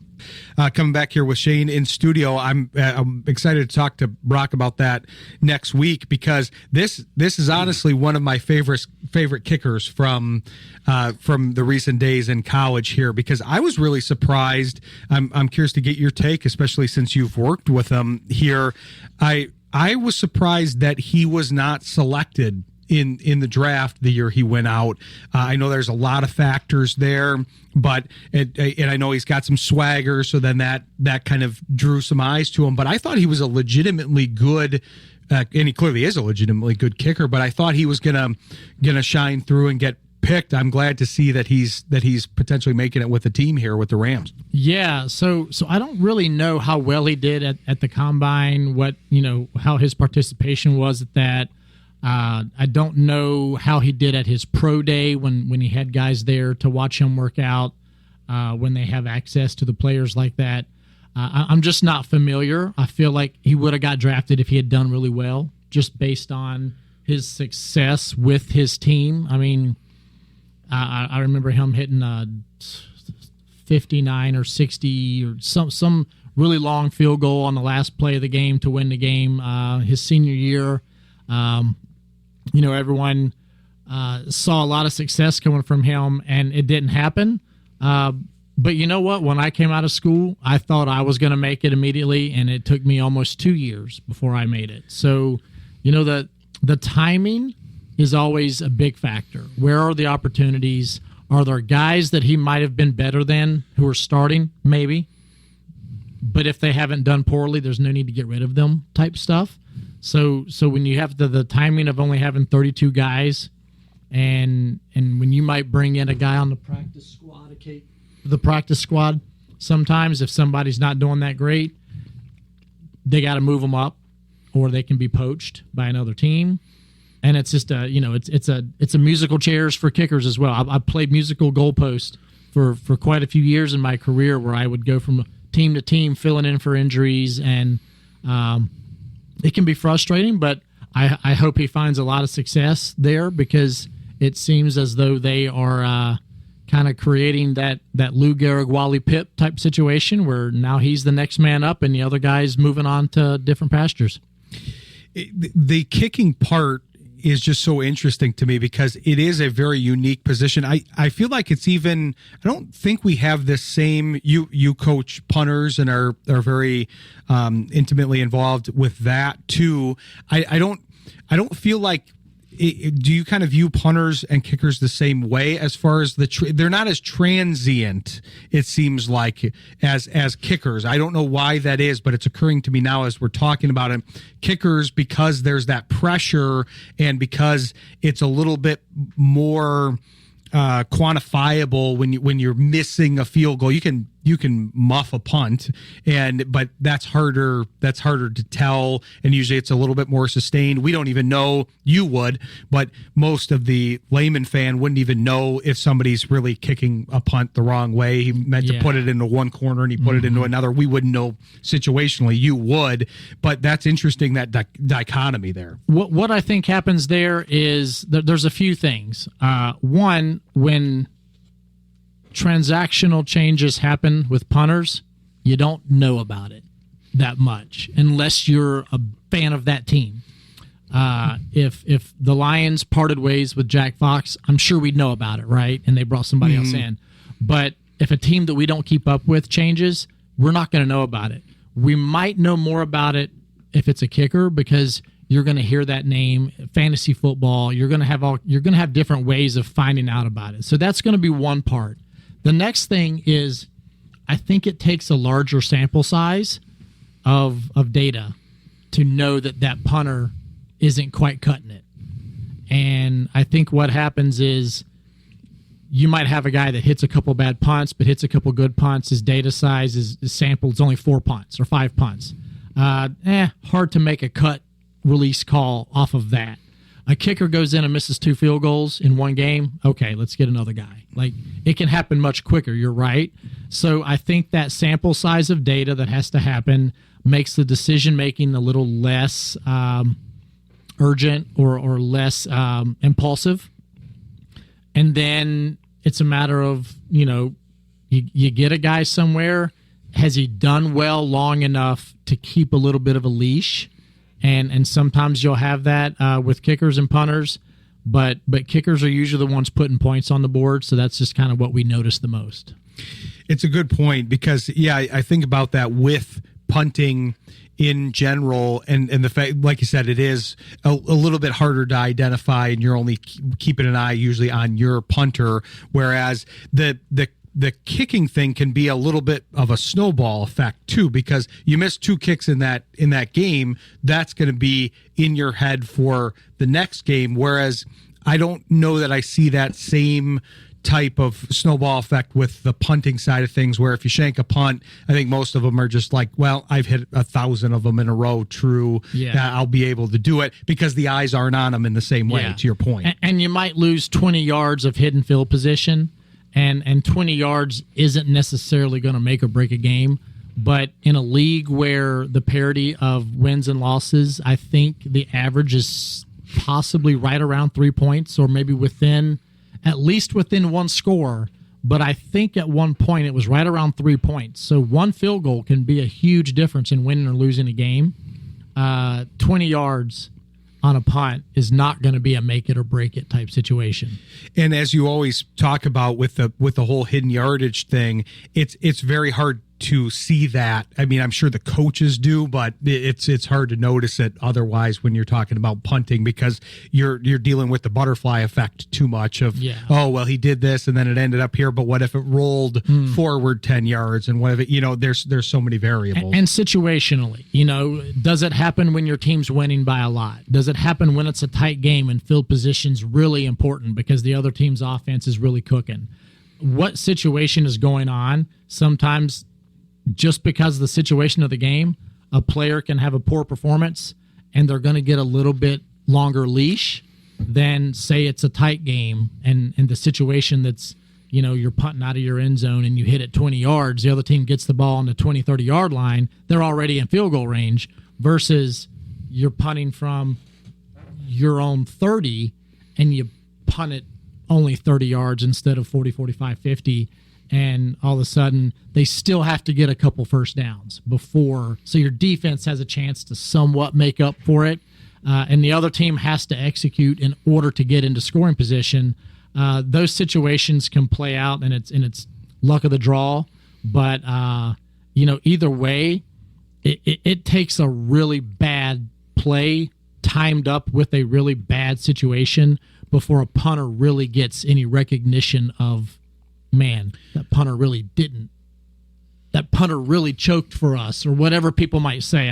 Coming back here with Shayne in studio. I'm excited to talk to Brock about that next week, because this is honestly one of my favorite kickers from the recent days in college here, because I was really surprised. I'm curious to get your take, especially since you've worked with him here. I was surprised that he was not selected in the draft the year he went out. I know there's a lot of factors there, but and I know he's got some swagger, so then that kind of drew some eyes to him. But I thought he was a legitimately good, and he clearly is a legitimately good kicker. But I thought he was gonna shine through and get picked. I'm glad to see that he's potentially making it with the team here with the Rams. Yeah, so I don't really know how well he did at the combine. How his participation was at that. I don't know how he did at his pro day when he had guys there to watch him work out, when they have access to the players like that. I'm just not familiar. I feel like he would have got drafted if he had done really well, just based on his success with his team. I mean, I remember him hitting 59 or 60 or some really long field goal on the last play of the game to win the game his senior year. Everyone saw a lot of success coming from him, and it didn't happen. But you know what? When I came out of school, I thought I was going to make it immediately, and it took me almost 2 years before I made it. So, the timing is always a big factor. Where are the opportunities? Are there guys that he might have been better than who are starting? Maybe. But if they haven't done poorly, there's no need to get rid of them type stuff. So when you have the timing of only having 32 guys, and when you might bring in a guy on the practice squad, sometimes if somebody's not doing that great, they got to move them up, or they can be poached by another team. And it's just it's a musical chairs for kickers as well. I played musical goalpost for quite a few years in my career, where I would go from team to team filling in for injuries, and it can be frustrating, but I hope he finds a lot of success there, because it seems as though they are kind of creating that Lou Gehrig, Wally Pipp type situation, where now he's the next man up and the other guy's moving on to different pastures. The kicking part is just so interesting to me, because it is a very unique position. I feel like it's even, I don't think we have this same, you coach punters and are very intimately involved with that too. I don't feel like, do you kind of view punters and kickers the same way, as far as they're not as transient, it seems like, as kickers? I don't know why that is, but it's occurring to me now as we're talking about it. Kickers, because there's that pressure, and because it's a little bit more quantifiable when you're missing a field goal. You can muff a punt, but that's harder to tell, and usually it's a little bit more sustained. We don't even know, you would, but most of the layman fan wouldn't even know if somebody's really kicking a punt the wrong way. He meant to put it into one corner and he put it into another. We wouldn't know situationally. You would, but that's interesting, that dichotomy there. What I think happens there is there's a few things. One, when transactional changes happen with punters, you don't know about it that much unless you're a fan of that team. If the Lions parted ways with Jack Fox, I'm sure we'd know about it, right? And they brought somebody else in. But if a team that we don't keep up with changes, we're not going to know about it. We might know more about it if it's a kicker, because you're going to hear that name, fantasy football. You're going to have different ways of finding out about it. So that's going to be one part. The next thing is, I think it takes a larger sample size of data to know that punter isn't quite cutting it. And I think what happens is, you might have a guy that hits a couple bad punts, but hits a couple good punts. His data size is sampled. It's only 4 punts or 5 punts. Hard to make a cut release call off of that. A kicker goes in and misses 2 field goals in one game. Okay, let's get another guy. Like, it can happen much quicker. You're right. So I think that sample size of data that has to happen makes the decision making a little less urgent or less impulsive. And then it's a matter of, you get a guy somewhere. Has he done well long enough to keep a little bit of a leash? And sometimes you'll have that with kickers and punters, but kickers are usually the ones putting points on the board, so that's just kind of what we notice the most. It's a good point because, I think about that with punting in general, and the fact, like you said, it is a little bit harder to identify, and you're only keeping an eye usually on your punter, whereas the kicking thing can be a little bit of a snowball effect too, because you miss 2 kicks in that game, that's going to be in your head for the next game. Whereas I don't know that I see that same type of snowball effect with the punting side of things, where if you shank a punt, I think most of them are just like, well, I've hit 1,000 of them in a row. True. Yeah. I'll be able to do it because the eyes aren't on them in the same way, to your point. And you might lose 20 yards of hidden field position. And 20 yards isn't necessarily going to make or break a game. But in a league where the parity of wins and losses, I think the average is possibly right around 3 points, or maybe at least within 1 score. But I think at one point it was right around 3 points. So 1 field goal can be a huge difference in winning or losing a game. 20 yards on a punt is not going to be a make it or break it type situation. And as you always talk about with the whole hidden yardage thing, it's very hard to see that. I mean, I'm sure the coaches do, but it's hard to notice it otherwise when you're talking about punting, because you're dealing with the butterfly effect too much of, oh, well, he did this and then it ended up here, but what if it rolled forward 10 yards, and what if it, there's so many variables. And situationally, does it happen when your team's winning by a lot? Does it happen when it's a tight game and field position's really important because the other team's offense is really cooking? What situation is going on? Sometimes just because of the situation of the game, a player can have a poor performance and they're going to get a little bit longer leash than, say, it's a tight game and the situation that's, you're punting out of your end zone and you hit it 20 yards, the other team gets the ball on the 20, 30-yard line, they're already in field goal range, versus you're punting from your own 30 and you punt it only 30 yards instead of 40, 45, 50. And all of a sudden, they still have to get a couple first downs before. So your defense has a chance to somewhat make up for it. And the other team has to execute in order to get into scoring position. Those situations can play out, and it's luck of the draw. But, either way, it takes a really bad play timed up with a really bad situation before a punter really gets any recognition of, man, that punter really choked for us, or whatever people might say.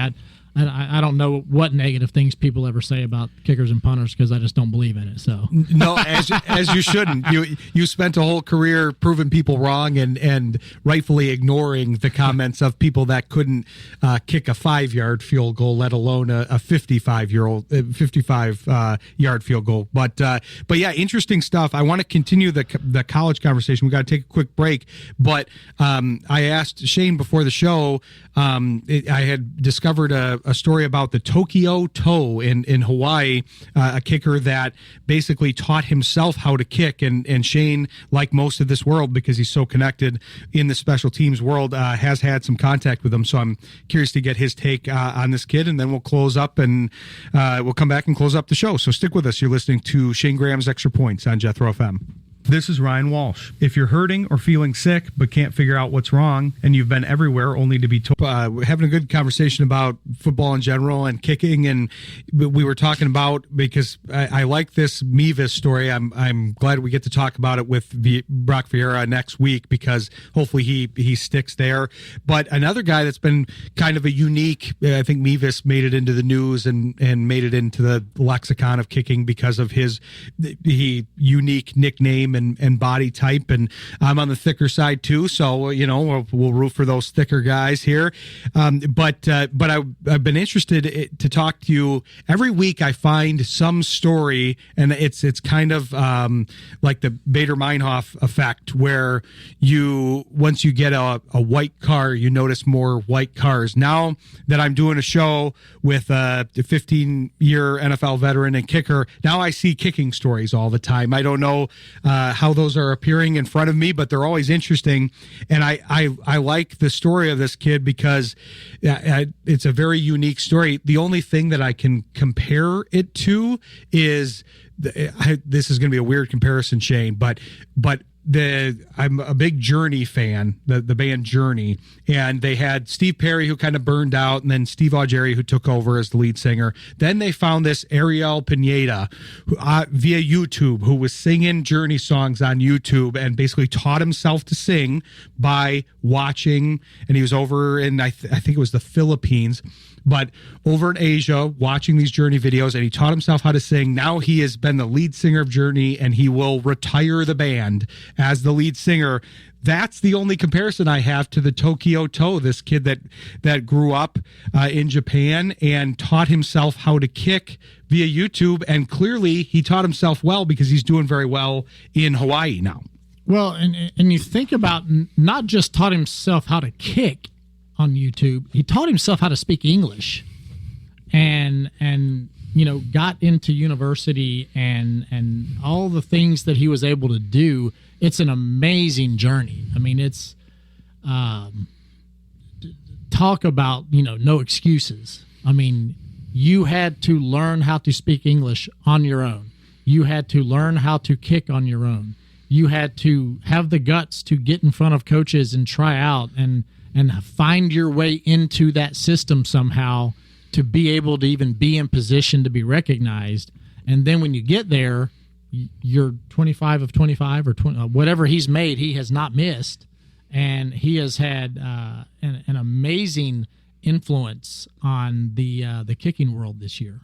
I don't know what negative things people ever say about kickers and punters, because I just don't believe in it. So no, as you shouldn't. You spent a whole career proving people wrong and rightfully ignoring the comments of people that couldn't kick a 5-yard field goal, let alone a 55-yard field goal. But yeah, interesting stuff. I want to continue the college conversation. We got to take a quick break, but I asked Shayne before the show. I had discovered a story about the Tokyo Toe in Hawaii, a kicker that basically taught himself how to kick. And Shayne, like most of this world, because he's so connected in the special teams world, has had some contact with him. So I'm curious to get his take on this kid, and then we'll close up and we'll come back and close up the show. So stick with us. You're listening to Shayne Graham's Extra Points on Jethro FM. This is Ryan Walsh. If you're hurting or feeling sick but can't figure out what's wrong, and you've been everywhere only to be told, we're having a good conversation about football in general and kicking, and we were talking about, because I like this Mevis story. I'm glad we get to talk about it with Brock Vierra next week, because hopefully he sticks there. But another guy that's been kind of a unique, I think Mevis made it into the news and made it into the lexicon of kicking because of his unique nickname frame and body type, and I'm on the thicker side too. So we'll root for those thicker guys here. But I've been interested to talk to you every week. I find some story, and it's kind of like the Bader-Meinhof effect, where once you get a white car, you notice more white cars. Now that I'm doing a show with a 15-year NFL veteran and kicker, now I see kicking stories all the time. I don't know how those are appearing in front of me, but they're always interesting. And I like the story of this kid because it's a very unique story. The only thing that I can compare it to is this is going to be a weird comparison, Shayne, but I'm a big Journey fan, the band Journey, and they had Steve Perry, who kind of burned out, and then Steve Augeri, who took over as the lead singer. Then they found this Ariel Pineda via YouTube, who was singing Journey songs on YouTube and basically taught himself to sing by watching, and he was over in, I think it was the Philippines, but over in Asia, watching these Journey videos, and he taught himself how to sing. Now he has been the lead singer of Journey, and he will retire the band as the lead singer. That's the only comparison I have to the Tokyo Toe, this kid that grew up in Japan and taught himself how to kick via YouTube, and clearly he taught himself well because he's doing very well in Hawaii now. Well, and you think about not just taught himself how to kick on YouTube, he taught himself how to speak English, and got into university and all the things that he was able to do. It's an amazing journey. I mean, it's talk about no excuses. I mean, you had to learn how to speak English on your own. You had to learn how to kick on your own. You had to have the guts to get in front of coaches and try out and find your way into that system somehow to be able to even be in position to be recognized. And then when you get there, you're 25 of 25 or 20, whatever he's made, he has not missed. And he has had an amazing influence on the kicking world this year.